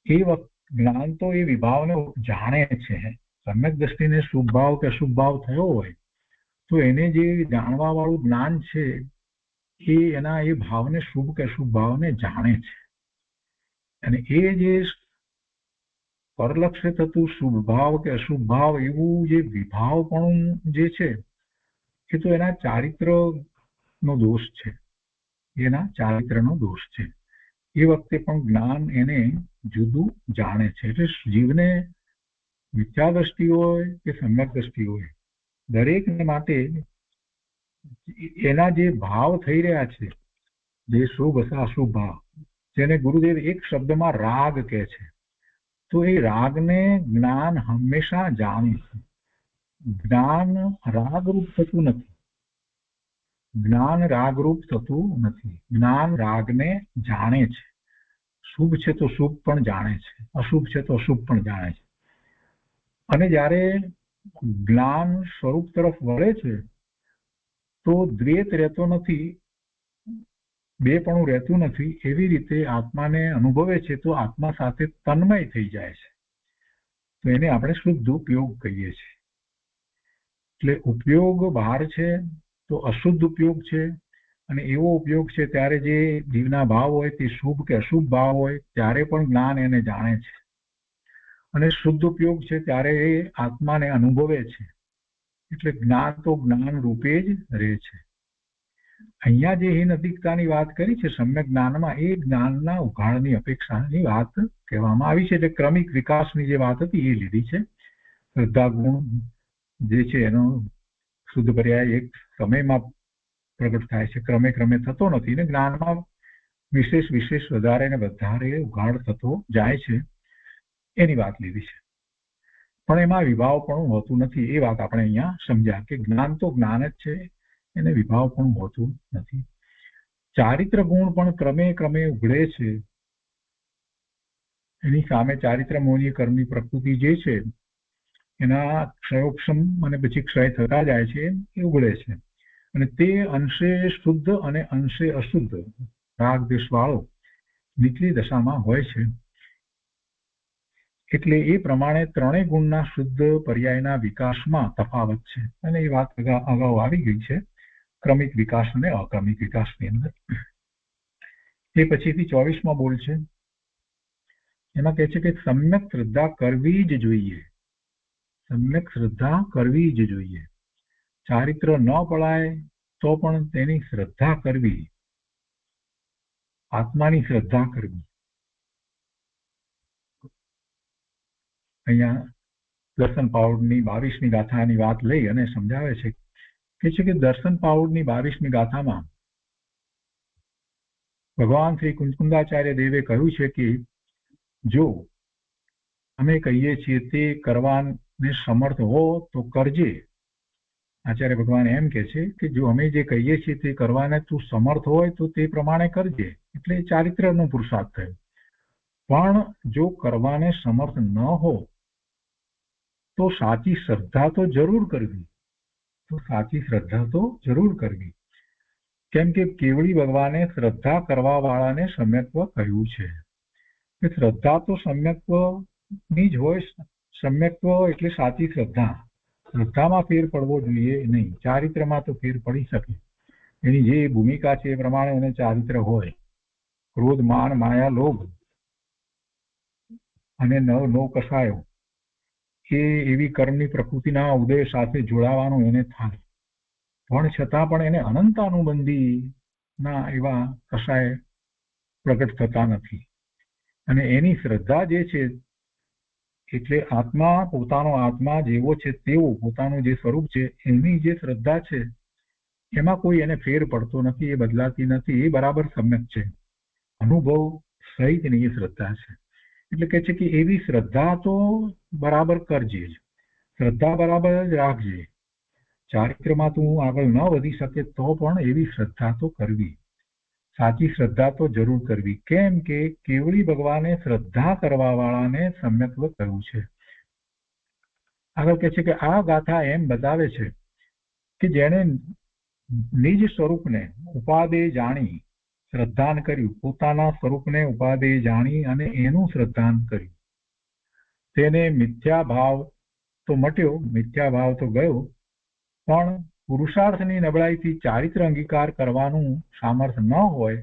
એ વખત જ્ઞાન તો એ વિભાવને જાણે છે. સમ્યક દ્રષ્ટિને શુભ ભાવ કે અશુભ ભાવ થયો હોય તો એને જે જાણવા વાળું જ્ઞાન છે એ એના એ ભાવને શુભ કે અશુભ ભાવને જાણે છે. અને એ જે પરલક્ષે થતું શુભ ભાવ કે અશુભ ભાવ એવું જે વિભાવ પણ જે છે એ તો એના ચારિત્રનો દોષ છે, એના ચારિત્રનો દોષ છે. એ વખતે પણ જ્ઞાન એને જુદું જાણે છે. એટલે જીવને મિથ્યા દ્રષ્ટિ હોય કે સમ્યક દ્રષ્ટિ હોય, દરેકને માટે એના જે ભાવ થઈ રહ્યા છે, જે શુભ અથવા અશુભ ભાવ, જેને ગુરુદેવ એક શબ્દમાં રાગ કહે છે, તો એ રાગને જ્ઞાન હંમેશા જાણે છે. જ્ઞાન રાગરૂપ થતું નથી. જ્ઞાન રાગરૂપ થતું નથી. જ્ઞાન રાગને જાણે છે. શુભ છે તો શુભ પણ જાણે છે, અશુભ છે તો અશુભ પણ જાણે છે. અને જ્યારે જ્ઞાન સ્વરૂપ તરફ વળે છે તો દ્વૈત રહેતો નથી, બેપણું રહેતું નથી. એવી રીતે આત્માને અનુભવે છે તો આત્મા સાથે તન્મય થઈ જાય છે. તો એને આપણે શુદ્ધ ઉપયોગ કહીએ છીએ. એટલે ઉપયોગ બહાર છે તો અશુદ્ધ ઉપયોગ છે, અને એવો ઉપયોગ છે ત્યારે જે જીવના ભાવ હોય તે શુભ કે અશુભ ભાવ હોય ત્યારે પણ જ્ઞાન એને જાણે છે, અને શુદ્ધ ઉપયોગ છે ત્યારે એ આત્માને અનુભવે છે. એટલે જ્ઞાન તો જ્ઞાન રૂપે જ રહે છે. અહીંયા જે હીન અધિકતાની વાત કરી છે સમ્યક જ્ઞાનમાં, એ જ્ઞાનના ઉઘાડની અપેક્ષાની વાત કહેવામાં આવી છે. એટલે ક્રમિક વિકાસની જે વાત હતી એ લીધી છે. શ્રદ્ધા ગુણ જે છે એનો શુદ્ધ પર્યાય એક સમયમાં પ્રગટ થાય છે, ક્રમે ક્રમે થતો નથી, ને જ્ઞાનમાં વિશેષ વિશેષ વધારે ને વધારે ઉઘાડ થતો જાય છે, એની વાત લીધી છે. પણ એમાં વિભાવ પણ હોતું નથી, એ વાત આપણે અહીંયા સમજ્યા કે જ્ઞાન તો જ્ઞાન જ છે, એને વિભાવ પણ હોતું નથી. ચારિત્ર ગુણ પણ ક્રમે ક્રમે ઉઘડે છે. એની સામે ચારિત્ર મોહની કર્મની પ્રકૃતિ જે છે એના ક્ષયોક્ષમ અને પછી ક્ષય થતા જાય છે, એ ઉઘડે છે. અને તે અંશે શુદ્ધ અને અંશે અશુદ્ધ રાગ દ્વેષ વાળો નીચલી દશામાં હોય છે. એટલે એ પ્રમાણે ત્રણેય ગુણના શુદ્ધ પર્યાયના વિકાસમાં તફાવત છે, અને એ વાત અગાઉ આવી ગઈ છે ક્રમિક વિકાસ અને અક્રમિક વિકાસની અંદર. એ પછીથી 24માં બોલ છે, એમાં કહે છે કે સમ્યક શ્રદ્ધા કરવી જ જોઈએ. સમ્યક શ્રદ્ધા કરવી જ જોઈએ. ચારિત્ર ન પળાય તો પણ તેની શ્રદ્ધા કરવી, આત્માની શ્રદ્ધા કરવી. અહીંયા દર્શન પાઉડની 22મી ગાથાની વાત લઈ અને સમજાવે છે કે દર્શન પાઉડની 22મી ગાથામાં ભગવાન શ્રી કુંજકુંદાચાર્ય દેવે કહ્યું છે કે જો અમે કહીએ છીએ તે કરવાને સમર્થ હો તો કરજે. આચાર્ય ભગવાન એમ કે છે કે જો અમે જે કહીએ છીએ તે કરવાને તું સમર્થ હોય તો તે પ્રમાણે કરજે. એટલે ચારિત્રનો પુરુષાર્થ થયો. પણ જો કરવાને સમર્થ ન હો તો સાચી શ્રદ્ધા તો જરૂર કરવી. કેમ કે કેવળી ભગવાને શ્રદ્ધા કરવા વાળાને સમ્યક્ત્વ કહ્યું છે. શ્રદ્ધા તો સમ્યક્ત્વની જ હોય. સમ્યક્ત્વ એટલે સાચી શ્રદ્ધા. શ્રદ્ધામાં ફેર પડવો જોઈએ નહીં. ચારિત્રમાં તો ફેર પડી શકે, એની જે ભૂમિકા છે એ પ્રમાણે એને ચારિત્ર હોય. ક્રોધ માન માયા લોભ અને નવ કસાયો એ એવી કર્મની પ્રકૃતિના ઉદય સાથે જોડાવાનું એને થાય, પણ છતાં પણ એને અનંતાનુબંધી ના એવા કસાય પ્રગટ થતા નથી. અને એની શ્રદ્ધા જે છે એટલે આત્મા, પોતાનો આત્મા જેવો છે તેવો પોતાનું જે સ્વરૂપ છે એની જે શ્રદ્ધા છે એમાં કોઈ એને ફેર પડતો નથી, એ બદલાતી નથી, એ બરાબર સમ્યક છે, અનુભવ સહિતની એ શ્રદ્ધા છે. એટલે કે છે કે એવી શ્રદ્ધા તો બરાબર કરજે જ, શ્રદ્ધા બરાબર જ રાખજે. ચારિત્રમાં તું આગળ ન વધી શકે તો પણ એવી શ્રદ્ધા તો કરવી, સાચી શ્રદ્ધા તો જરૂર કરવી. કેમ કે કેવળી ભગવાને શ્રદ્ધા કરવા વાળાને સમ્યક્ત્વ કહ્યું છે. આગળ કહે છે કે આ ગાથા એમ બતાવે છે કે જેણે નિજ સ્વરૂપને ઉપાદેય જાણી શ્રદ્ધાન કર્યું, પોતાના સ્વરૂપને ઉપાદેય જાણી અને એનું શ્રદ્ધાન કર્યું, તેને મિથ્યા ભાવ તો મટ્યો, મિથ્યા ભાવ તો ગયો, પણ પુરુષાર્થની નબળાઈથી ચારિત્ર અંગીકાર કરવાનું સામર્થ ન હોય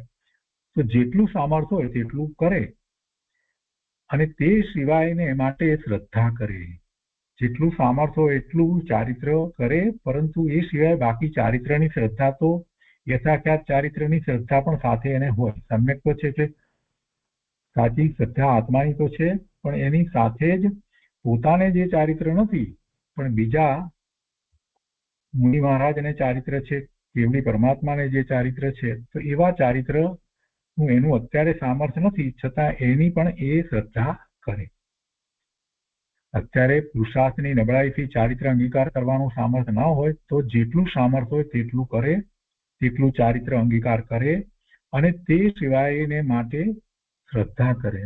તો જેટલું સામર્થ હોય તેટલું કરે, અને તે સિવાયને માટે શ્રદ્ધા કરે. જેટલું સામર્થ હોય એટલું ચારિત્ર કરે, પરંતુ એ સિવાય બાકી ચારિત્રની શ્રદ્ધા તો યથાખ્યાત ચારિત્રની શ્રદ્ધા પણ સાથે એને હોય. સમ્યક્ત્વ છે એટલે સાચી શ્રદ્ધા આત્માની તો છે, પણ એની સાથે જ પોતાને જે ચારિત્ર નથી પણ બીજા મુનિ મહારાજને ચારિત્ર છે, કેવળી પરમાત્માને જે ચારિત્ર છે, તો એવા ચારિત્ર એનું અત્યારે સામર્થ્ય નથી, છતાં એની પણ એ શ્રદ્ધા કરે. અત્યારે પુરુષાર્થની નબળાઈથી ચારિત્ર અંગીકાર કરવાનું સામર્થ્ય ન હોય તો જેટલું સામર્થ્ય હોય તેટલું કરે, તેટલું ચારિત્ર અંગીકાર કરે અને તે સિવાયને માટે શ્રદ્ધા કરે,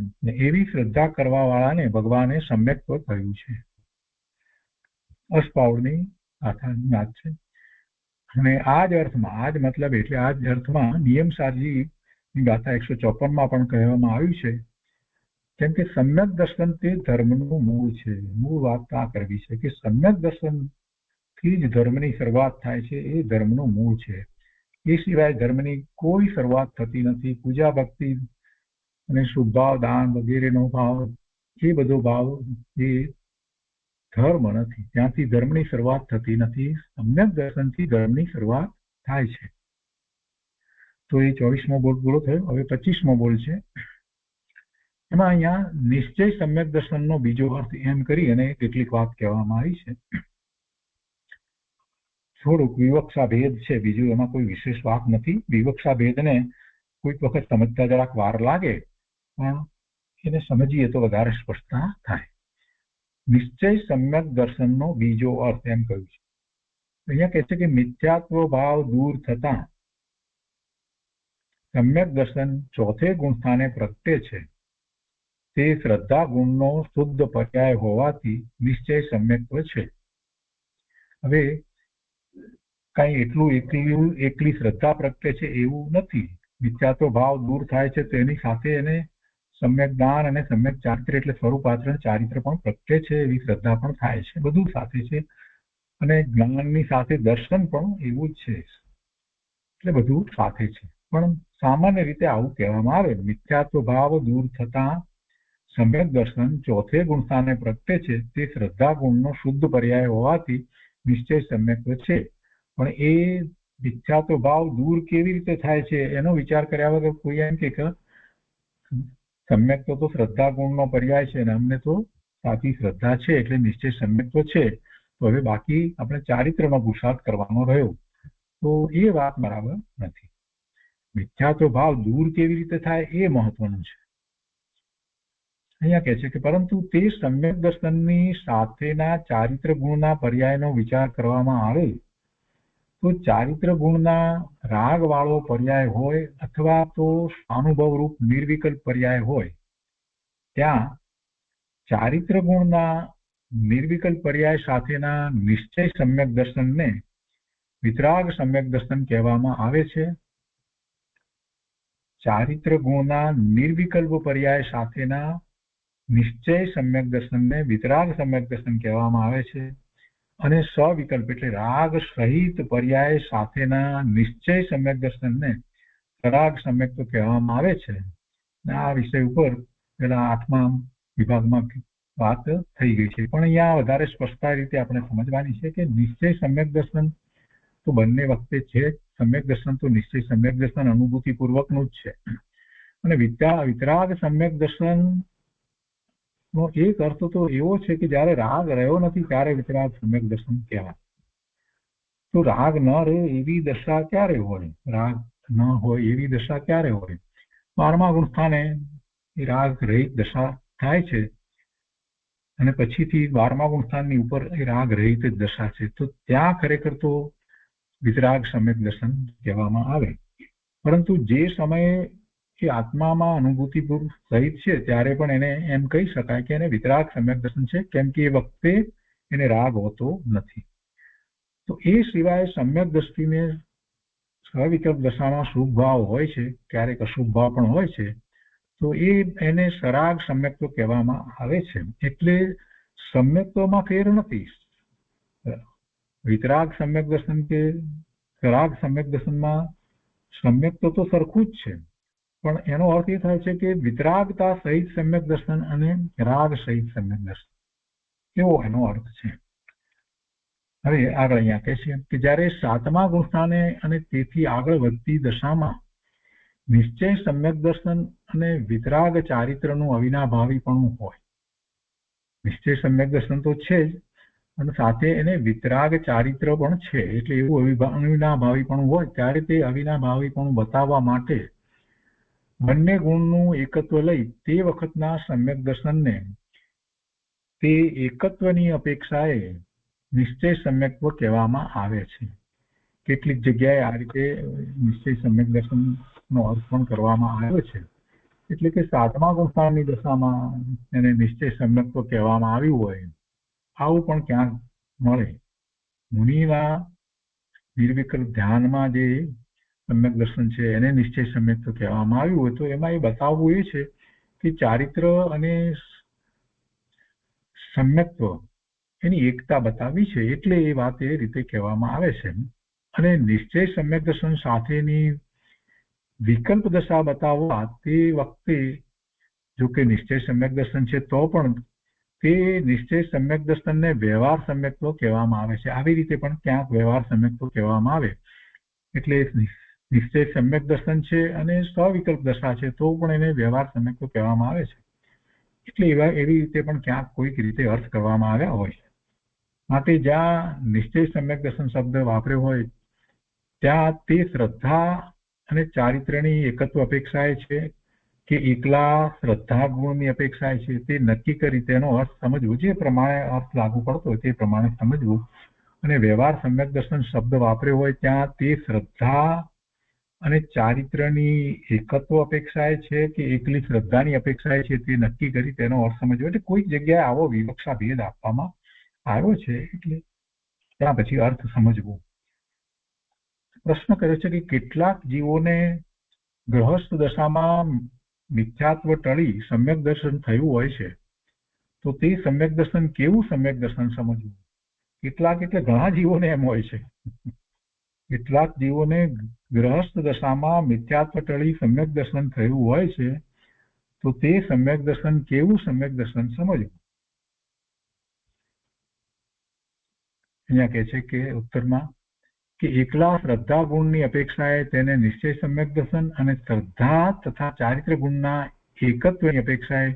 એવી શ્રદ્ધા કરવા વાળાને ભગવાને સમ્યક્ત્વ કહ્યું છે. અષ્ટપાવડની ગાથાની વાત છે. અને આ જ અર્થમાં, આ જ મતલબ એટલે આ જ અર્થમાં નિયમસારજી ગાથા 154 પણ કહેવામાં આવ્યું છે. કેમ કે સમ્યક દર્શન તે ધર્મનું મૂળ છે. મૂળ વાત આ કરવી છે કે સમ્યક દર્શનથી જ ધર્મની શરૂઆત થાય છે. એ ધર્મનું મૂળ છે. એ સિવાય ધર્મની કોઈ શરૂઆત થતી નથી. પૂજા ભક્તિ અને શુભ ભાવ દાન વગેરેનો ભાવ, એ બધો ભાવ એ ધર્મ નથી. ત્યાંથી ધર્મની શરૂઆત થતી નથી. સમ્યક દર્શનથી ધર્મની શરૂઆત થાય છે. તો એ 24મો બોલ પૂરો થયો. હવે 25મો બોલ છે. એમાં અહીંયા નિશ્ચય સમ્યક દર્શનનો બીજો અર્થ એમ કરી અને કેટલીક વાત કહેવામાં આવી છે. થોડુંક વિવક્ષા ભેદ છે, બીજું એમાં કોઈ વિશેષ વાત નથી. વિવક્ષા ભેદને કોઈક વખત સમજતા જરાક વાર લાગે, પણ એને સમજીએ તો વધારે સ્પષ્ટતા થાય. નિશ્ચય સમ્યક દર્શનનો બીજો અર્થ એમ કહ્યું છે. અહીંયા કહે છે કે મિથ્યાત્વ ભાવ દૂર થતા સમ્યક દર્શન ચોથે ગુણ સ્થાને પ્રગટે છે. તે શ્રદ્ધા ગુણનો શુદ્ધ પર્યાય હોવાથી નિશ્ચય સમ્યક્ત્વ છે. હવે કઈ એટલું એકલી શ્રદ્ધા પ્રગટે છે એવું નથી. મિથ્યાત્વ ભાવ દૂર થાય છે તેની સાથે એને સમ્યક જ્ઞાન અને સમ્યક ચારિત્ર એટલે સ્વરૂપ આચરણ ચારિત્ર પણ પ્રગટે છે, એવી શ્રદ્ધા પણ થાય છે. બધું સાથે છે. અને જ્ઞાનની સાથે દર્શન પણ એવું જ છે. એટલે બધું સાથે છે. પણ સામાન્ય રીતે આવું કહેવામાં આવે, મિથ્યાત્વ ભાવ દૂર થતા સમ્યક દર્શન ચોથે ગુણ સ્થાને પ્રગટે છે. તે શ્રદ્ધા ગુણનો શુદ્ધ પર્યાય હોવાથી નિશ્ચય સમ્યક્ત્વ છે. પણ એ મિથ્યાત્વ ભાવ દૂર કેવી રીતે થાય છે એનો વિચાર કર્યા વગર કોઈ એમ કે સમ્યક્ત્વ તો શ્રદ્ધા ગુણનો પર્યાય છે અને અમને તો સાચી શ્રદ્ધા છે એટલે નિશ્ચય સમ્યક્ત્વ છે, તો હવે બાકી આપણે ચારિત્રનો પુરુષાર્થ કરવાનો રહ્યો, તો એ વાત બરાબર નથી. મિથ્યાત્વ ભાવ દૂર કેવી રીતે થાય એ મહત્વનું છે. અહીંયા કહે છે કે પરંતુ તે સમ્યક દર્શનની સાથેના ચારિત્ર ગુણના પર્યાયનો વિચાર કરવામાં આવે તો ચારિત્ર ગુણના રાગ વાળો પર્યાય હોય અથવા તો અનુભવ રૂપ નિર્વિકલ્પ પર્યાય હોય, ત્યાં ચારિત્ર ગુણના નિર્વિકલ્પ પર્યાય સાથેના નિશ્ચય સમ્યક દર્શનને વિતરાગ સમ્યક દર્શન કહેવામાં આવે છે. ચારિત્ર ગુણના નિર્વિકલ્પ પર્યાય સાથેના નિશ્ચય સમ્યક દર્શનને વિતરાગ સમ્યક દર્શન કહેવામાં આવે છે. અને સવિકલ્પ એટલે રાગ સહિત પર્યાય સાથેના નિશ્ચય સમ્યક દર્શનને સરાગ સમ્યક્ત્વ કહેવામાં આવે છે. આ વિષય ઉપર પેલા 8મા વિભાગમાં વાત થઈ ગઈ છે, પણ અહીંયા વધારે સ્પષ્ટતા રીતે આપણે સમજવાની છે કે નિશ્ચય સમ્યક દર્શન તો બંને વખતે છે. સમ્યક દર્શન તો નિશ્ચય સમ્યક દર્શન અનુભૂતિપૂર્વકનું જ છે. અને વિતરાગ સમ્યક દર્શન નો એક અર્થ તો એવો છે કે જયારે રાગ રહ્યો નથી ત્યારે વિતરાગ સમ્યક દર્શન કહેવાય. તો રાગ ન રહે એવી દશા ક્યારે હોય? રાગ ન હોય એવી દશા ક્યારે હોય? 12મા ગુણ સ્થાને એ રાગ રહિત દશા થાય છે અને પછીથી 12મા ગુણ સ્થાનની ઉપર એ રાગ રહિત જ દશા છે. તો ત્યાં ખરેખર તો વિતરાગ સમ્યક દર્શન કહેવામાં આવે. પરંતુ જે સમયે એ આત્મામાં અનુભૂતિપૂર્વ સહિત છે ત્યારે પણ એને એમ કહી શકાય કે એને વિતરાગ સમ્યક દર્શન છે, કેમ કે એ વખતે એને રાગ હોતો નથી. તો એ સિવાય સમ્યક દ્રષ્ટિને સવિકલ્પ દશામાં શુભ ભાવ હોય છે, ક્યારેક અશુભ ભાવ પણ હોય છે, તો એને સરાગ સમ્યક્ત્વ કહેવામાં આવે છે. એટલે સમ્યક્ત્વમાં ફેર નથી. વિતરાગ સમ્યક દર્શન કે સરાગ સમ્યક દર્શનમાં સમ્યક્ત્વ તો સરખું જ છે, પણ એનો અર્થ એ થાય છે કે વિતરાગતા સહિત સમ્યક દર્શન અને રાગ સહિત સમ્યક દર્શન, એવો એનો અર્થ છે. હવે આગળ અહીંયા કહે છે કે જયારે 7મા ગુણ સ્થાને અને તેથી આગળ વધતી દશામાં નિશ્ચય સમ્યક દર્શન અને વિતરાગ ચારિત્રનું અવિનાભાવીપણું હોય. નિશ્ચય સમ્યક દર્શન તો છે જ અને સાથે એને વિતરાગ ચારિત્ર પણ છે, એટલે એવું અવિનાભાવીપણું હોય ત્યારે તે અવિનાભાવીપણું બતાવવા માટે બંને ગુણનું એકત્વ લઈ તે વખતના સમ્યક દર્શનને તે એકત્વની અપેક્ષાએ નિશ્ચય સમ્યક્ત્વ કહેવામાં આવે છે. કેટલીક જગ્યાએ આ રીતે નિશ્ચય સમ્યક દર્શનનો અર્થ પણ કરવામાં આવ્યો છે. એટલે કે સાતમા ગુણસ્થાનની દશામાં એને નિશ્ચય સમ્યક્ત્વ કહેવામાં આવ્યું હોય આવું પણ ક્યાંક મળે. મુનિના નિર્વિકલ્પ ધ્યાનમાં જે સમ્યક દર્શન છે એને નિશ્ચય સમ્યક્ત્વ કહેવામાં આવ્યું હોય તો એમાં એ બતાવવું એ છે કે ચારિત્ર અને સમ્યક્ત્વ એની એકતા બતાવી છે એટલે એ વાત એ રીતે કહેવામાં આવે છે. અને નિશ્ચય સમ્યક દર્શન સાથેની વિકલ્પ દશા બતાવવા તે વખતે જો કે નિશ્ચય સમ્યક દર્શન છે તો પણ તે નિશ્ચય સમ્યક દર્શનને વ્યવહાર સમ્યક્ત્વ કહેવામાં આવે છે. આવી રીતે પણ ક્યાંક વ્યવહાર સમ્યક્ત્વ કહેવામાં આવે. એટલે નિશ્ચય સમ્યક દર્શન છે અને સ્વવિકલ્પ દશા છે તો પણ એને વ્યવહાર સમ્યક્ત્વ કહેવામાં આવે છે. એટલે એવી રીતે પણ ક્યાંક કોઈક રીતે અર્થ કરવામાં આવ્યા હોય. માટે જ્યાં નિશ્ચય સમ્યક દર્શન શબ્દ વાપર્યો હોય ત્યાં તે શ્રદ્ધા અને ચારિત્ર્યની એકત્વ અપેક્ષાએ છે કે એકલા શ્રદ્ધા ગુણની અપેક્ષાએ છે તે નક્કી કરી તેનો અર્થ સમજવો. જે પ્રમાણે અર્થ લાગુ પડતો હોય તે પ્રમાણે સમજવું. અને વ્યવહાર સમ્યક દર્શન શબ્દ વાપર્યો હોય ત્યાં તે શ્રદ્ધા અને ચારિત્ર્યની એકત્વ અપેક્ષાએ છે કે એકલી શ્રદ્ધાની અપેક્ષાએ છે તે નક્કી કરી તેનો અર્થ સમજવો. એટલે કોઈક જગ્યાએ આવો વિવક્ષા ભેદ આપવામાં આવ્યો છે એટલે ત્યાં પછી અર્થ સમજવો. પ્રશ્ન કર્યો છે કે કેટલાક જીવોને ગ્રહસ્થ દશામાં મિથ્યાત્વ ટળી સમ્યક દર્શન થયું હોય છે તો તે સમ્યક દર્શન કેવું સમ્યક દર્શન સમજવું? કેટલાક એટલે ઘણા જીવોને એમ હોય છે. કેટલાક જીવોને ગ્રહસ્થ દશામાં મિથ્યાત્વ ટળી સમ્યક દર્શન થયું હોય છે તો તે સમ્યક દર્શન કેવું સમ્યક દર્શન સમજવું? અહીંયા કહે છે કે ઉત્તરમાં કે એકલા શ્રદ્ધા ગુણની અપેક્ષાએ તેને નિશ્ચય સમ્યક દર્શન અને શ્રદ્ધા તથા ચારિત્ર ગુણના એકત્વની અપેક્ષાએ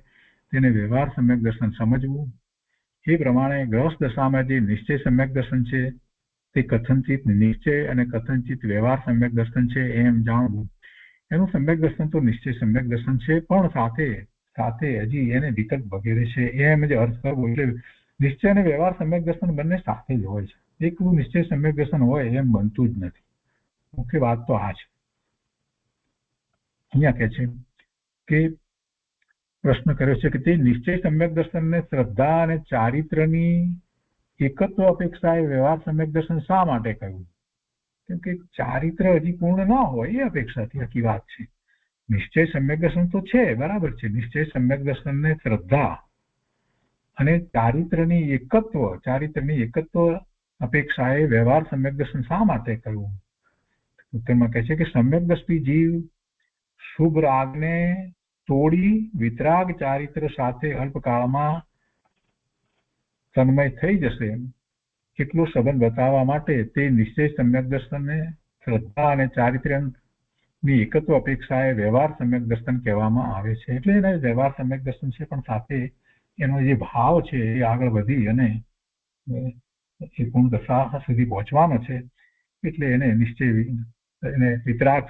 તેને વ્યવહાર સમ્યક દર્શન સમજવું. એ પ્રમાણે ગ્રહસ્થ દશામાં જે નિશ્ચય સમ્યક દર્શન છે તે કથનચિત નિશ્ચય અને કથનચિત વ્યવહાર સમ્યક દર્શન છે એમ જાણવું. એનું સમ્યક દર્શન તો નિશ્ચય સમ્યક દર્શન છે પણ સાથે હજી એને વિકલ્પ વગેરે છે એમ જ અર્થ કરવો. એટલે નિશ્ચય અને વ્યવહાર સમ્યક દર્શન બંને સાથે જ હોય છે. એકલું નિશ્ચય સમ્યક દર્શન હોય એમ બનતું જ નથી. મુખ્ય વાત તો આ છે. અહીંયા કહે છે કે પ્રશ્ન કર્યો છે કે તે નિશ્ચય સમ્યક દર્શનને શ્રદ્ધા અને ચારિત્રની એકત્વ અપેક્ષાએ વ્યવહાર સમ્યક દર્શન શા માટે કહ્યું? કેમ કે ચારિત્ર હજી પૂર્ણ ના હોય એ અપેક્ષાથી આખી વાત છે. નિશ્ચય સમ્યક દર્શન તો છે બરાબર છે. નિશ્ચય સમ્યક દર્શનને શ્રદ્ધા અને ચારિત્રની એકત્વ અપેક્ષાએ વ્યવહાર સમ્યક દર્શન શા માટે કહ્યું? તેમાં કહે છે કે સમ્યક દ્રષ્ટિ જીવ શુભ રાગને તોડી વિતરાગ ચારિત્ર સાથે અલ્પકાળમાં તન્મય થઈ જશે એટલો સંબંધ બતાવવા માટે તે નિશ્ચય સમ્યક દર્શનને શ્રદ્ધા અને ચારિત્ર્યની એકત્વ અપેક્ષાએ વ્યવહાર સમ્યક દર્શન કહેવામાં આવે છે. એટલે એને વ્યવહાર સમ્યક દર્શન છે પણ સાથે એનો જે ભાવ છે એ આગળ વધી અને એ પૂર્ણ દશા સુધી પહોંચવાનો છે એટલે એને નિશ્ચય એને વિતરાગ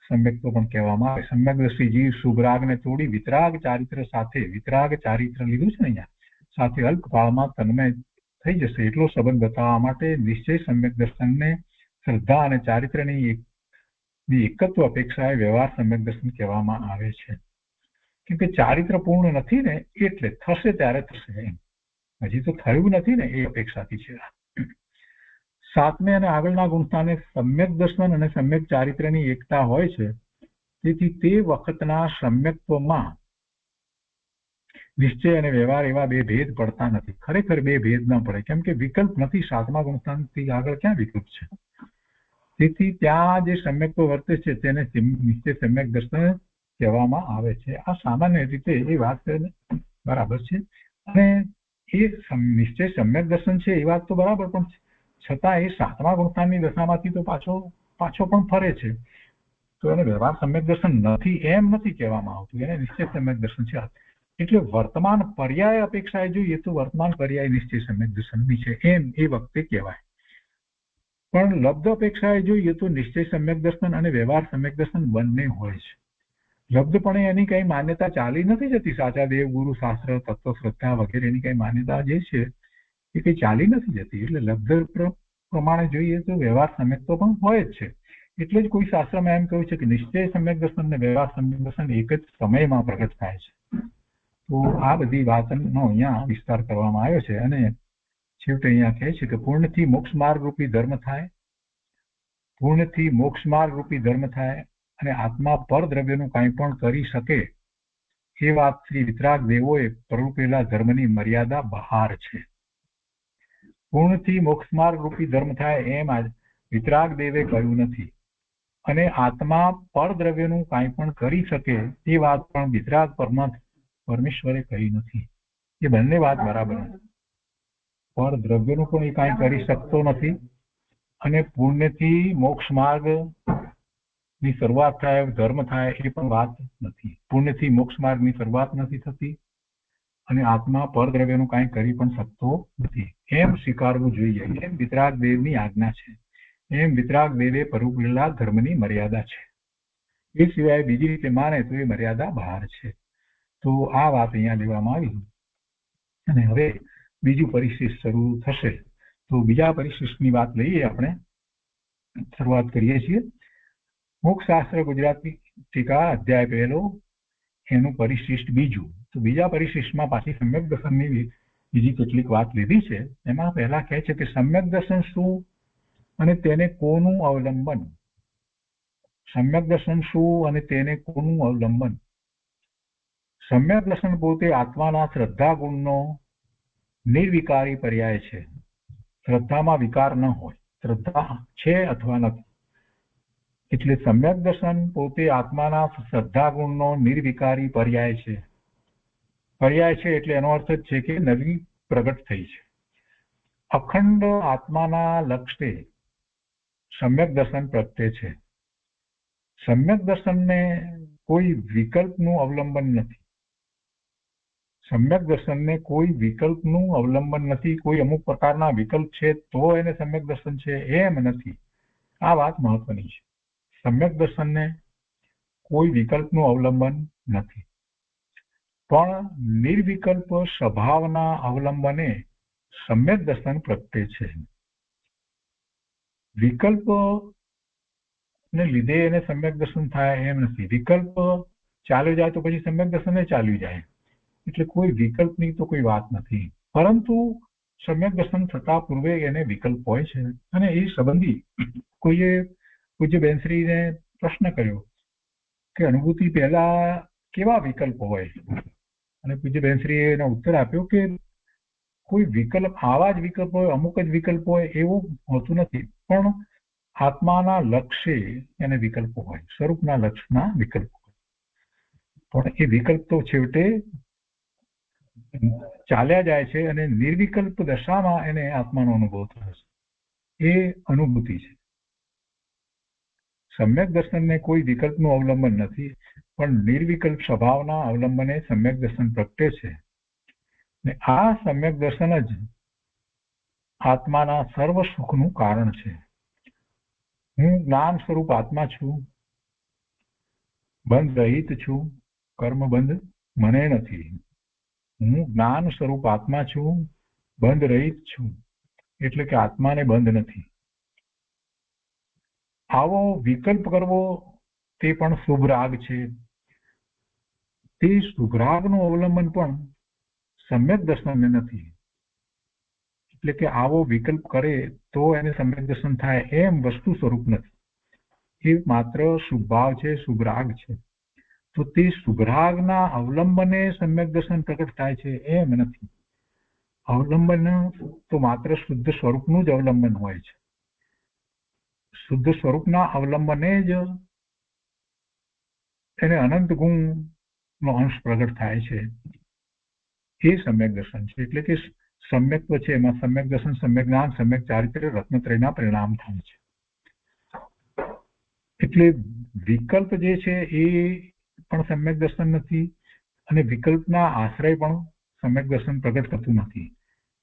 સમ્યક્ત્વ પણ કહેવામાં આવે. સમ્યક દ્રષ્ટિ જીવ શુભરાગને તોડી વિતરાગ ચારિત્ર સાથે વિતરાગ ચારિત્ર લીધું છે ને અહીંયા સાથે અલ્પકાળમાં તન્મય થઈ જશે એટલો સંબંધ બતાવવા માટે નિશ્ચય સમ્યક દર્શનને શ્રદ્ધા અને ચારિત્રની એકત્વ અપેક્ષાએ વ્યવહાર સમ્યક દર્શન કહેવામાં આવે છે. કેમ કે ચારિત્ર પૂર્ણ નથી ને એટલે થશે ત્યારે થશે એમ. હજી તો થયું નથી ને એ અપેક્ષાથી છે. સાતમે અને આગળના ગુણસ્થાને સમ્યક દર્શન અને સમ્યક ચારિત્રની એકતા હોય છે. તેથી તે વખતના સમ્યક્ત્વમાં નિશ્ચય અને વ્યવહાર એવા બે ભેદ પડતા નથી. ખરેખર બે ભેદ ન પડે કેમ કે વિકલ્પ નથી. સાતમા ગુણસ્થાનથી આગળ ક્યાં વિકલ્પ છે? તેથી ત્યાં જે સમ્યક્ત્વ વર્તે છે તેને નિશ્ચય સમ્યક દર્શન કહેવામાં આવે છે. આ સામાન્ય રીતે એ વાત બરાબર છે અને એ નિશ્ચય સમ્યક દર્શન છે એ વાત તો બરાબર પણ છતાં એ સાતમા ગુણસ્થાનની દશામાંથી તો પાછો પણ ફરે છે તો એને વ્યવહાર સમ્યક દર્શન નથી એમ નથી કહેવામાં આવતું. એને નિશ્ચય સમ્યક દર્શન છે. એટલે વર્તમાન પર્યાય અપેક્ષાએ જોઈએ તો વર્તમાન પર્યાય નિશ્ચય સમ્યક દર્શનની છે એમ એ વખતે કહેવાય. પણ લબ્ધ અપેક્ષાએ જોઈએ તો નિશ્ચય સમ્યક દર્શન અને વ્યવહાર સમ્યક દર્શન બંને હોય છે. લબ્ધપણે એની કઈ માન્યતા ચાલી નથી જતી. સાચા દેવ ગુરુ શાસ્ત્ર તત્વ શ્રદ્ધા વગેરેની કઈ માન્યતા જે છે એ કઈ ચાલી નથી જતી. એટલે લબ્ધ પ્રમાણે જોઈએ તો વ્યવહાર સમ્યક તો પણ હોય જ છે. એટલે જ કોઈ શાસ્ત્રમાં એમ કહ્યું છે કે નિશ્ચય સમ્યક દર્શન અને વ્યવહાર સમ્યક દર્શન એક જ સમયમાં પ્રગટ થાય છે. તો આ બધી વાતનો અહીંયા વિસ્તાર કરવામાં આવ્યો છે અને છેવટે અહીંયા કહે છે કે પૂર્ણથી મોક્ષ માર્ગ રૂપી ધર્મ થાય, પૂર્ણથી મોક્ષ માર્ગ રૂપી ધર્મ થાય અને આત્મા પર દ્રવ્યનું કાંઈ પણ કરી શકે એ વાત શ્રી વિતરાગ દેવોએ પ્રરૂપેલા ધર્મની મર્યાદા બહાર છે. પૂર્ણથી મોક્ષ માર્ગ રૂપી ધર્મ થાય એમ આજ વિતરાગ દેવે કહ્યું નથી અને આત્મા પર દ્રવ્યનું કાંઈ પણ કરી શકે એ વાત પણ વિતરાગ પરમેશ્વરે કહી નથી. એ બંને વાત બરાબર નથી. પર દ્રવ્યનું પણ એ કાંઈ કરી શકતો નથી અને પુણ્યથી મોક્ષ માર્ગ ની શરૂઆત થાય, ધર્મ થાય એ પણ વાત નથી. પુણ્યથી મોક્ષ માર્ગની શરૂઆત નથી થતી અને આત્મા પર દ્રવ્યનું કાંઈ કરી પણ શકતો નથી એમ સ્વીકારવું જોઈએ. એમ વિતરાગ દેવની આજ્ઞા છે. એમ વિતરાગ દેવે પરૂપેલા ધર્મની મર્યાદા છે. એ સિવાય બીજી રીતે માને તો એ મર્યાદા બહાર છે. તો આ વાત અહીંયા લેવામાં આવી અને હવે બીજું પરિશિષ્ટ શરૂ થશે. તો બીજા પરિશિષ્ટની વાત લઈએ આપણે. શરૂઆત કરીએ છીએ. મોક્ષશાસ્ત્ર ગુજરાતી ટીકા અધ્યાય 1 એનું પરિશિષ્ટ બીજું. તો બીજા પરિશિષ્ટમાં પાછી સમ્યક દર્શનની બીજી કેટલીક વાત લીધી છે. એમાં પહેલા કહે છે કે સમ્યક દર્શન શું અને તેને કોનું અવલંબન. સમ્યક દર્શન શું અને તેને કોનું અવલંબન. સમ્યક દર્શન પોતે આત્માના શ્રદ્ધા ગુણનો નિર્વિકારી પર્યાય છે. શ્રદ્ધામાં વિકાર ન હોય, શ્રદ્ધા છે અથવા નથી. એટલે સમ્યક દર્શન પોતે આત્માના શ્રદ્ધા ગુણનો નિર્વિકારી પર્યાય છે. પર્યાય છે એટલે એનો અર્થ જ છે કે નવી પ્રગટ થઈ છે. અખંડ આત્માના લક્ષ્ય સમ્યક દર્શન પ્રગટે છે. સમ્યક દર્શનને કોઈ વિકલ્પનું અવલંબન નથી. સમ્યક દર્શનને કોઈ વિકલ્પનું અવલંબન નથી. કોઈ અમુક પ્રકારના વિકલ્પ છે તો એને સમ્યક દર્શન છે એમ નથી. આ વાત મહત્વની છે. સમ્યક દર્શનને કોઈ વિકલ્પનું અવલંબન નથી પણ નિર્વિકલ્પ સ્વભાવના અવલંબને સમ્યક દર્શન પ્રગટે છે. વિકલ્પ ને લીધે એને સમ્યક દર્શન થાય એમ નથી. વિકલ્પ ચાલ્યો જાય તો પછી સમ્યક દર્શન ચાલ્યું જાય. એટલે કોઈ વિકલ્પની તો કોઈ વાત નથી. પરંતુ સમ્યક દર્શન થતા પૂર્વે એને વિકલ્પ હોય છે અને એ સંબંધી કોઈએ પૂજ્ય બેનશ્રીને પ્રશ્ન કર્યો કે અનુભૂતિ પહેલા કેવા વિકલ્પ હોય અને પૂજ્ય બેનશ્રીએ એનો ઉત્તર આપ્યો કે કોઈ વિકલ્પ આવા જ વિકલ્પ હોય, અમુક જ વિકલ્પ હોય એવું હોતું નથી. પણ આત્માના લક્ષ્ય એને વિકલ્પો હોય, સ્વરૂપના લક્ષ્યના વિકલ્પો હોય. પણ એ વિકલ્પ તો છેવટે ચાલ્યા જાય છે અને નિર્વિકલ્પ દશામાં એને આત્માનો અનુભવ થશે. એ અનુભૂતિ છે. સમ્યક દર્શનને કોઈ વિકલ્પનું અવલંબન નથી પણ નિર્વિકલ્પ સ્વભાવના અવલંબને સમ્યક દર્શન પ્રગટે છે. ને આ સમ્યક દર્શન જ આત્માના સર્વ સુખનું કારણ છે. હું જ્ઞાન સ્વરૂપ આત્મા છું, બંધ રહિત છું, કર્મ બંધ મને નથી. હું જ્ઞાન સ્વરૂપ આત્મા છું, બંધ રહિત છું, એટલે કે આત્માને બંધ નથી. આવો વિકલ્પ કરવો તે પણ શુભ રાગ છે. તે શુભ રાગનું અવલંબન પણ સમ્યક દર્શનને નથી. એટલે કે આવો વિકલ્પ કરે તો એને સમ્યક દર્શન થાય એમ વસ્તુ સ્વરૂપ નથી. એ માત્ર શુભ ભાવ છે, શુભ રાગ છે. તો તે શુભ રાગના અવલંબને સમ્યક દર્શન પ્રગટ થાય છે એમ નથી. અવલંબન તો માત્ર શુદ્ધ સ્વરૂપનું જ અવલંબન હોય છે. શુદ્ધ સ્વરૂપના અવલંબને જ એને અનંત ગુણનો અંશ પ્રગટ થાય છે. એ સમ્યક દર્શન છે. એટલે કે સમ્યક્ત્વ છે એમાં સમ્યક દર્શન, સમ્યક જ્ઞાન, સમ્યક ચારિત્ર્ય, રત્નત્રયના પરિણામ થાય છે. એટલે વિકલ્પ જે છે એ પણ સમ્યક દર્શન નથી અને વિકલ્પના આશ્રય પણ સમ્યક દર્શન પ્રગટ થતું નથી.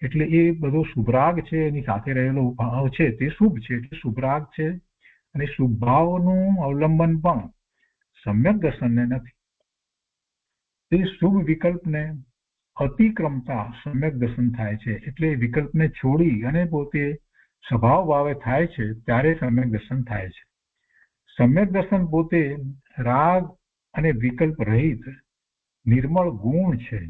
એટલે એ બધો શુભરાગ છે, એની સાથે રહેલો ભાવ છે તે શુભ છે, એટલે શુભરાગ છે અને શુભ ભાવનું અવલંબન પણ સમ્યક દર્શનને નથી. તે શુભ વિકલ્પને અતિક્રમતા સમ્યક દર્શન થાય છે. એટલે વિકલ્પને છોડી અને પોતે સ્વભાવ ભાવે થાય છે ત્યારે સમ્યક દર્શન થાય છે. સમ્યક દર્શન પોતે રાગ અને વિકલ્પ રહિત નિર્મળ ગુણ છે.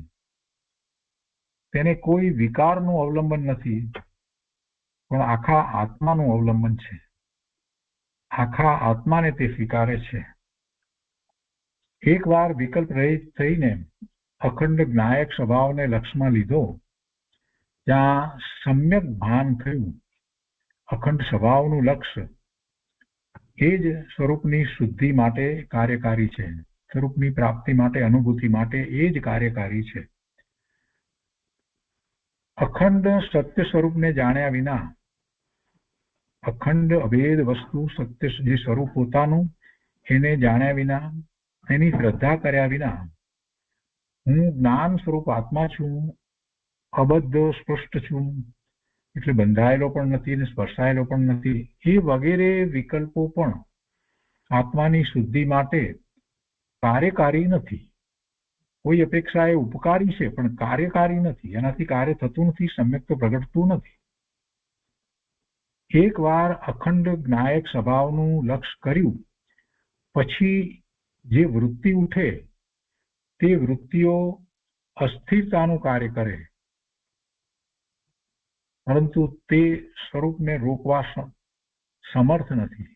તેને કોઈ વિકારનું અવલંબન નથી, પણ આખા આત્માનું અવલંબન છે. આખા આત્માને તે સ્વીકારે છે. એકવાર વિકલ્પ રહિત થઈને અખંડ જ્ઞાયક સ્વભાવને લક્ષમાં લીધો, ત્યાં સમ્યક ભાન થયું. અખંડ સ્વભાવનું લક્ષ્ય એ જ સ્વરૂપની શુદ્ધિ માટે કાર્યકારી છે. સ્વરૂપની પ્રાપ્તિ માટે, અનુભૂતિ માટે એ જ કાર્યકારી છે. અખંડ સત્ય સ્વરૂપને જાણ્યા વિના, અખંડ અભેદ વસ્તુ સત્ય જે સ્વરૂપ પોતાનું એને જાણ્યા વિના, એની શ્રદ્ધા કર્યા વિના હું જ્ઞાન સ્વરૂપ આત્મા છું, અબદ્ધ સ્પષ્ટ છું, એટલે બંધાયેલો પણ નથી અને સ્પર્શાયેલો પણ નથી, એ વગેરે વિકલ્પો પણ આત્માની શુદ્ધિ માટે કાર્યકારી નથી. કોઈ અપેક્ષા એ ઉપકારી છે પણ કાર્યકારી નથી. એનાથી કાર્ય થતું નથી, સમ્યક તો પ્રગટતું નથી. એકવાર અખંડ જ્ઞાયક સ્વભાવનું લક્ષ્ય કર્યું પછી જે વૃત્તિ ઉઠે તે વૃત્તિઓ અસ્થિરતાનું કાર્ય કરે, પરંતુ તે સ્વરૂપને રોકવા સમર્થ નથી.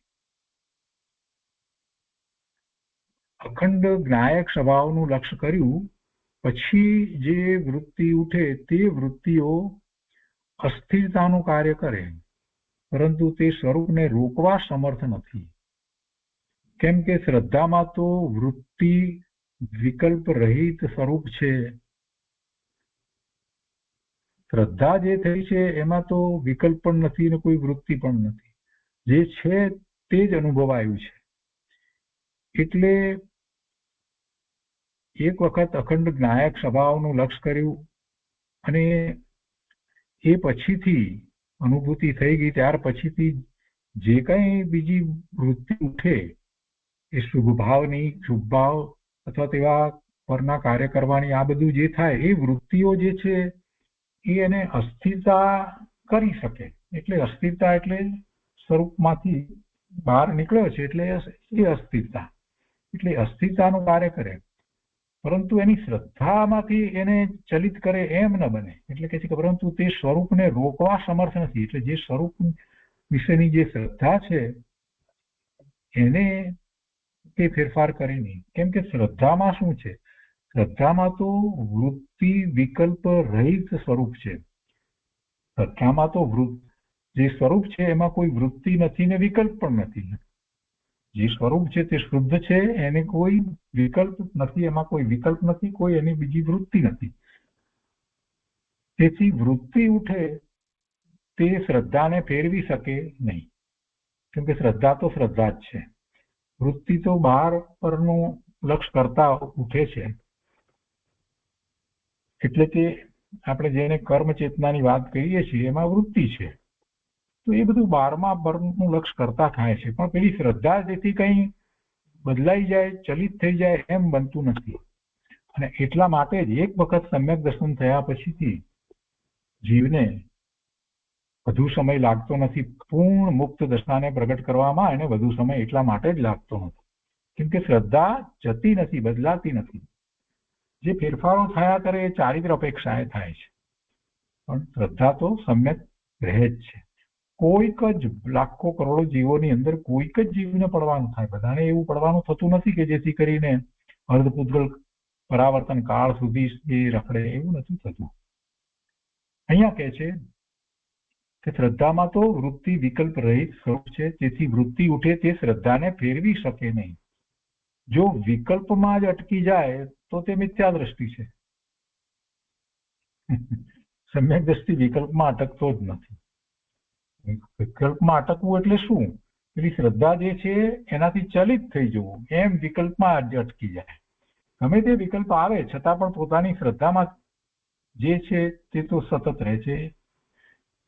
અખંડ જ્ઞાયક સ્વભાવનું લક્ષ્ય કર્યું પછી જે વૃત્તિ ઉઠે તે વૃત્તિઓ અસ્થિરતાનું કાર્ય કરે, પરંતુ તે સ્વરૂપને રોકવા સમર્થ નથી. કેમ કે શ્રદ્ધામાં તો વૃત્તિ વિકલ્પ રહિત સ્વરૂપ છે. શ્રદ્ધા જે થઈ છે એમાં તો વિકલ્પ પણ નથી ને કોઈ વૃત્તિ પણ નથી. જે છે તે જ અનુભવાયું છે. એટલે એક વખત અખંડ જ્ઞાયક સ્વભાવનું લક્ષ્ય કર્યું અને એ પછીથી અનુભૂતિ થઈ ગઈ, ત્યાર પછીથી જે કંઈ બીજી વૃત્તિ ઉઠે એ શુભ ભાવની, શુભ ભાવ અથવા તેવા પરના કાર્ય કરવાની, આ બધું જે થાય એ વૃત્તિઓ જે છે એ એને અસ્થિરતા કરી શકે. એટલે અસ્થિરતા એટલે સ્વરૂપમાંથી બહાર નીકળ્યો છે એટલે એ અસ્થિરતા, એટલે અસ્થિરતાનું કાર્ય કરે, પરંતુ એની શ્રદ્ધામાંથી એને ચલિત કરે એમ ન બને. એટલે કે છે કે પરંતુ તે સ્વરૂપને રોકવા સમર્થ નથી. એટલે જે સ્વરૂપ વિશેની જે શ્રદ્ધા છે એને તે ફેરફાર કરે નહીં. કેમ કે શ્રદ્ધામાં શું છે? શ્રદ્ધામાં તો વૃત્તિ વિકલ્પ રહિત સ્વરૂપ છે. શ્રદ્ધામાં તો જે સ્વરૂપ છે એમાં કોઈ વૃત્તિ નથી ને વિકલ્પ પણ નથી. જે સ્વરૂપ છે તે શુદ્ધ છે, એને કોઈ વિકલ્પ નથી, એમાં કોઈ વિકલ્પ નથી, કોઈ એની બીજી વૃત્તિ નથી. તેથી વૃત્તિ ઉઠે તે શ્રદ્ધાને ફેરવી શકે નહીં, કેમ કે શ્રદ્ધા તો શ્રદ્ધા જ છે. વૃત્તિ તો બહાર પરનું લક્ષ્ય કરતા ઉઠે છે. એટલે કે આપણે જેને કર્મ ચેતનાની વાત કરીએ છીએ એમાં વૃત્તિ છે, તો એ બધું બારમા પરનું લક્ષ્ય કરતા થાય છે. પણ પેલી શ્રદ્ધા જેથી કંઈ બદલાઈ જાય, ચલિત થઈ જાય એમ બનતું નથી. અને એટલા માટે જ એક વખત સમ્યક દર્શન થયા પછીથી જીવને વધુ સમય લાગતો નથી. પૂર્ણ મુક્ત દશાને પ્રગટ કરવામાં એને વધુ સમય એટલા માટે જ લાગતો નથી, કેમ કે શ્રદ્ધા જતી નથી, બદલાતી નથી. જે ફેરફારો થયા કરે એ ચારિત્ર અપેક્ષાએ થાય છે, પણ શ્રદ્ધા તો સમ્યક રહે જ છે. કોઈક જ લાખો કરોડો જીવોની અંદર કોઈક જ જીવને પડવાનું થાય. બધાને એવું પડવાનું થતું નથી કે જેથી કરીને અર્ધપૂતગલ પરાવર્તન કાળ સુધી એ રખડે, એવું નથી થતું. અહીંયા કહે છે કે શ્રદ્ધામાં તો વૃત્તિ વિકલ્પ રહિત સ્વરૂપ છે, તેથી વૃત્તિ ઉઠે તે શ્રદ્ધાને ફેરવી શકે નહીં. જો વિકલ્પમાં જ અટકી જાય તો તે મિથ્યા દ્રષ્ટિ છે. સમ્યક દ્રષ્ટિ વિકલ્પમાં અટકતો જ નથી. વિકલ્પમાં અટકવું એટલે શું? પેલી શ્રદ્ધા જે છે એનાથી ચલિત થઈ જવું, એમ વિકલ્પમાં જ અટકી જાય. ગમે તે વિકલ્પ આવે છતાં પણ પોતાની શ્રદ્ધામાં જે છે તે તો સતત રહે છે.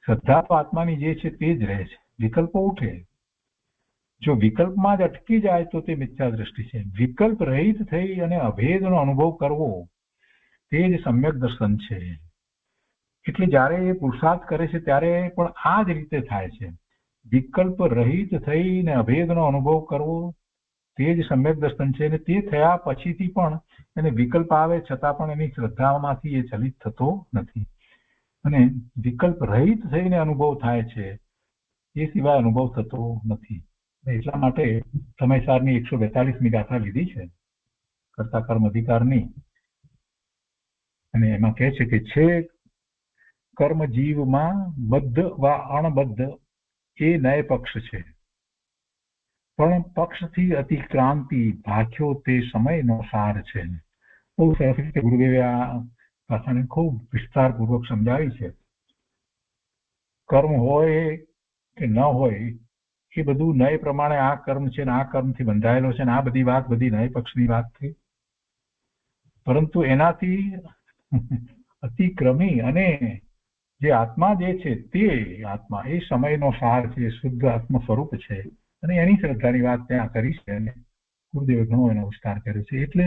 શ્રદ્ધા તો આત્માની જે છે તે જ રહે છે. વિકલ્પો ઉઠે, જો વિકલ્પમાં જ અટકી જાય તો તે મિથ્યા દ્રષ્ટિ છે. વિકલ્પ રહિત થઈ અને અભેદનો અનુભવ કરવો તે જ સમ્યક દર્શન છે. એટલે જ્યારે એ પુરુષાર્થ કરે છે ત્યારે પણ આ જ રીતે થાય છે. વિકલ્પ રહિત થઈને અભેદનો અનુભવ કરવો તે જ સમ્યક દર્શન છે. અને તે થયા પછીથી પણ એને વિકલ્પ આવે છતાં પણ એની શ્રદ્ધામાંથી એ ચલિત થતો નથી. અને વિકલ્પ રહિત થઈને અનુભવ થાય છે એ સિવાય અનુભવ થતો નથી. એટલા માટે સમયસારની 142મી ગાથા લીધી છે કર્તા કર્મ અધિકારની. અને એમાં કહે છે કે છે કર્મ જીવમાં બદ્ધ વા અણબદ્ધ એ નય પક્ષ છે, પણ પક્ષથી અતિક્રાંતિ ભાખ્યો તે સમયનો સાર છે. બહુ સરસ રીતે ગુરુદેવે આ ભાષાને ખૂબ વિસ્તારપૂર્વક સમજાવી છે. કર્મ હોય કે ન હોય એ બધું નય પ્રમાણે આ કર્મ છે ને આ કર્મથી બંધાયેલો છે ને આ બધી વાત બધી નય પક્ષની વાત થઈ. પરંતુ એનાથી અતિક્રમી અને જે આત્મા જે છે તે આત્મા એ સમયનો સાર છે, શુદ્ધ આત્મ સ્વરૂપ છે. અને એની શ્રદ્ધાની વાત ત્યાં કરી છે અને ગુરુદેવે ઘણો એનો વિસ્તાર કર્યો છે. એટલે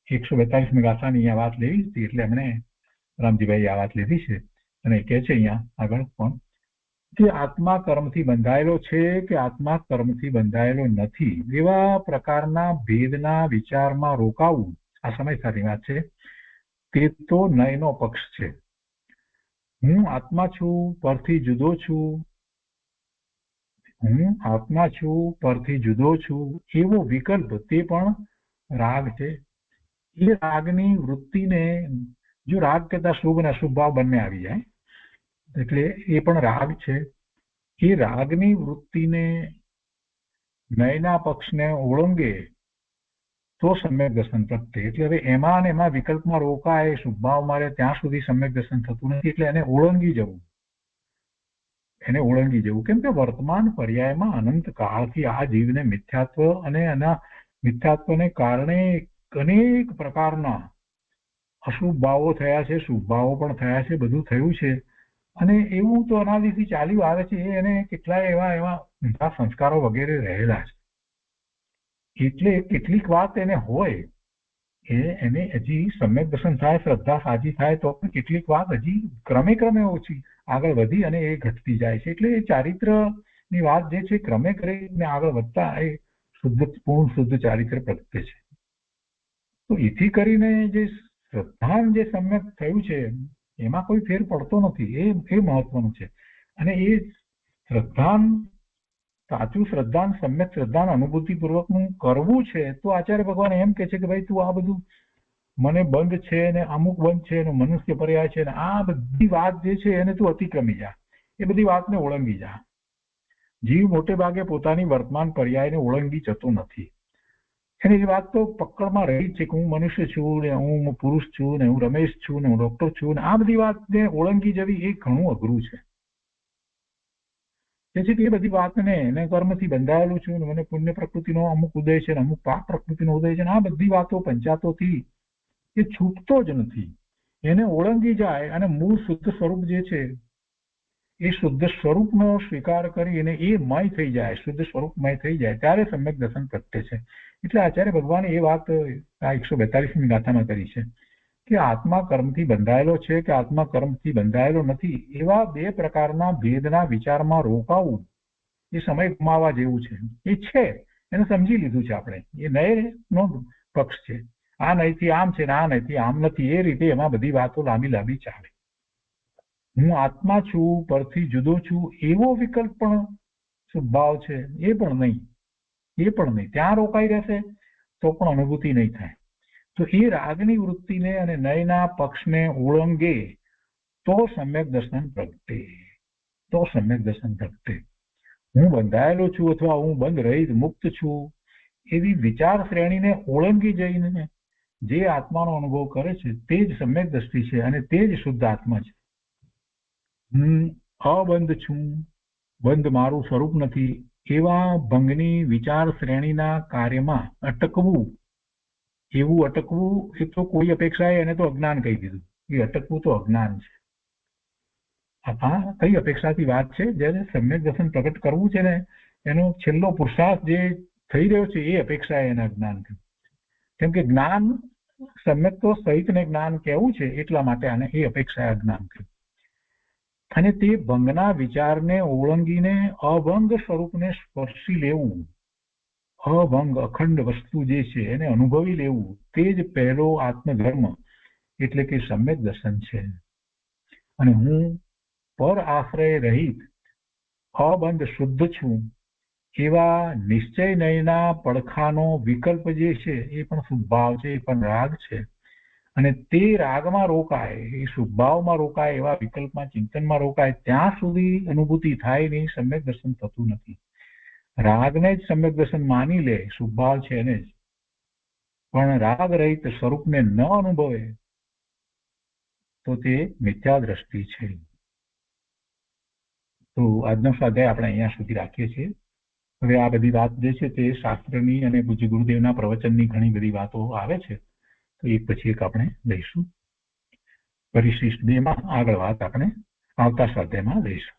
142મી ગાથાની અહીંયા વાત લેવી હતી એટલે એમણે રામજીભાઈ આ વાત લીધી છે. અને કહે છે અહીંયા આગળ પણ કે આત્મા કર્મથી બંધાયેલો છે કે આત્મા કર્મથી બંધાયેલો નથી એવા પ્રકારના ભેદના વિચારમાં રોકાવું આ સમયસારની વાત છે. તે તો નયનો પક્ષ છે. હું આત્મા છું પરથી જુદો છું, હું આત્મા છું પરથી જુદો છું એવો વિકલ્પ તે પણ રાગ છે. એ રાગની વૃત્તિને જો રાગ કરતા શુભ અને અશુભ ભાવ બંને આવી જાય એટલે એ પણ રાગ છે. એ રાગની વૃત્તિને નયના પક્ષને ઓળંગે તો સમ્યક દર્શન પ્રગટે. એટલે હવે એમાં અને એમાં વિકલ્પમાં રોકાય શુભ ભાવ મારે ત્યાં સુધી સમ્યક દર્શન થતું નથી. એટલે એને ઓળંગી જવું, એને ઓળંગી જવું. કેમ કે વર્તમાન પર્યાયમાં અનંત કાળથી આ જીવને મિથ્યાત્વ અને એના મિથ્યાત્વને કારણે અનેક પ્રકારના અશુભ ભાવો થયા છે, શુભ ભાવો પણ થયા છે, બધું થયું છે. અને એવું તો અનાદિથી ચાલ્યું આવે છે. એને કેટલાય એવા ઊંધા સંસ્કારો વગેરે રહેલા છે. એટલે કેટલીક વાત એને હોય એને હજી સમ્યક દર્શન થાય, શ્રદ્ધા સાચી થાય તો પણ કેટલીક વાત હજી ક્રમે ક્રમે ઓછી આગળ વધી અને એ ઘટતી જાય છે. એટલે એ ચારિત્રની વાત જે છે ક્રમે કરીને આગળ વધતા એ પૂર્ણ શુદ્ધ ચારિત્ર પ્રગટે છે. તો એથી કરીને જે શ્રદ્ધાન જે સમ્યક થયું છે એમાં કોઈ ફેર પડતો નથી. એ મહત્વનું છે. અને એ શ્રદ્ધાન સાચું શ્રદ્ધાન સમ્યક શ્રદ્ધાન અનુભૂતિપૂર્વકનું કરવું છે તો આચાર્ય ભગવાન એમ કે છે કે ભાઈ તું આ બધું મને બંધ છે ને અમુક બંધ છે ને મનુષ્ય પર્યાય છે ને આ બધી વાત જે છે એને તું અતિક્રમી જા, એ બધી વાતને ઓળંગી જા. જીવ મોટે ભાગે પોતાની વર્તમાન પર્યાયને ઓળંગી જતો નથી. એની વાત તો પકડમાં રહી જ છે કે હું મનુષ્ય છું ને હું પુરુષ છું ને હું રમેશ છું ને હું ડોક્ટર છું ને આ બધી વાતને ઓળંગી જવી એ ઘણું અઘરું છે. તેથી એ બધી વાતને એને કર્મથી બંધાયેલું છું ને મને પુણ્ય પ્રકૃતિનો અમુક ઉદય છે ને અમુક પાપ પ્રકૃતિનો ઉદય છે ને આ બધી વાતો પંચાતોથી એ છૂટતો જ નથી. એને ઓળંગી જાય અને મૂળ શુદ્ધ સ્વરૂપ જે છે એ શુદ્ધ સ્વરૂપનો સ્વીકાર કરી અને એ મય થઈ જાય, શુદ્ધ સ્વરૂપમય થઈ જાય ત્યારે સમ્યક દર્શન પ્રગટે છે. એટલે આચાર્ય ભગવાને એ વાત આ 142મી ગાથામાં કરી છે કે આત્મા કર્મથી બંધાયેલો છે કે આત્મા કર્મથી બંધાયેલો નથી એવા બે પ્રકારના ભેદના વિચારમાં રોકાવું એ સમય ગુમાવવા જેવું છે. એ છે એને સમજી લીધું છે આપણે. એ નયનો પક્ષ છે. આ નયથી આમ છે ને આ નયથી આમ નથી. એ રીતે એમાં બધી વાતો લાંબી લાંબી ચાલે. હું આત્મા છું પરથી જુદો છું એવો વિકલ્પ પણ સ્વભાવ છે એ પણ નહીં. ત્યાં રોકાઈ રહેશે તો પણ અનુભૂતિ નહીં થાય. તો એ રાગની વૃત્તિને અને નયના પક્ષને ઓળંગે તો સમ્યક દર્શન પ્રગટે. હું બંધાયેલો છું અથવા હું બંધ રહિત મુક્ત છું એવી વિચાર શ્રેણીને ઓળંગી જઈને જે આત્માનો અનુભવ કરે છે તે જ સમ્યક દ્રષ્ટિ છે અને તે જ શુદ્ધ આત્મા છે. હું અબંધ છું, બંધ મારું સ્વરૂપ નથી એવા ભંગની વિચાર શ્રેણીના કાર્યમાં અટકવું એ તો કોઈ અપેક્ષા એને તો અજ્ઞાન કહી દીધું. એ અટકવું તો અજ્ઞાન છે. આ કઈ અપેક્ષાથી વાત છે? જ્યારે સમ્યક દર્શન પ્રગટ કરવું છે ને એનો છેલ્લો પુરુષાર્થ જે થઈ રહ્યો છે એ અપેક્ષા એને અજ્ઞાન કહ્યું. કેમ કે જ્ઞાન સમ્યક તો સહિતને જ્ઞાન કહેવું છે એટલા માટે આને એ અપેક્ષા અજ્ઞાન કહ્યું. અને તે ભંગના વિચારને ઓળંગીને અભંગ સ્વરૂપને સ્પર્શી લેવું, અભંગ અખંડ વસ્તુ જે છે એને અનુભવી લેવું, તે જ પહેલો આત્મધર્મ એટલે કે સમ્યક દર્શન છે. અને હું પર આશ્રય રહિત અબંધ શુદ્ધ છું એવા નિશ્ચય નયના પડખાનો વિકલ્પ જે છે એ પણ શુભભાવ છે, એ પણ રાગ છે. અને તે રાગમાં રોકાય, એ શુભભાવમાં રોકાય, એવા વિકલ્પમાં ચિંતનમાં રોકાય ત્યાં સુધી અનુભૂતિ થાય નહીં, સમ્યક દર્શન થતું નથી. રાગને જ સમ્યક દર્શન માની લે, શુભભાવ છે એને જ, પણ રાગ રહિત સ્વરૂપને ન અનુભવે તો તે મિથ્યા દ્રષ્ટિ છે. તો આજનો સ્વાધ્યાય આપણે અહીંયા સુધી રાખીએ છીએ. હવે આ બધી વાત જે છે તે શાસ્ત્રની અને પૂજ્ય ગુરુદેવના પ્રવચનની ઘણી બધી વાતો આવે છે, તો એક પછી એક આપણે લઈશું. પરિશિષ્ટ 2 માં આગળ વાત આપણે આવતા સ્વાધ્યાયમાં લઈશું.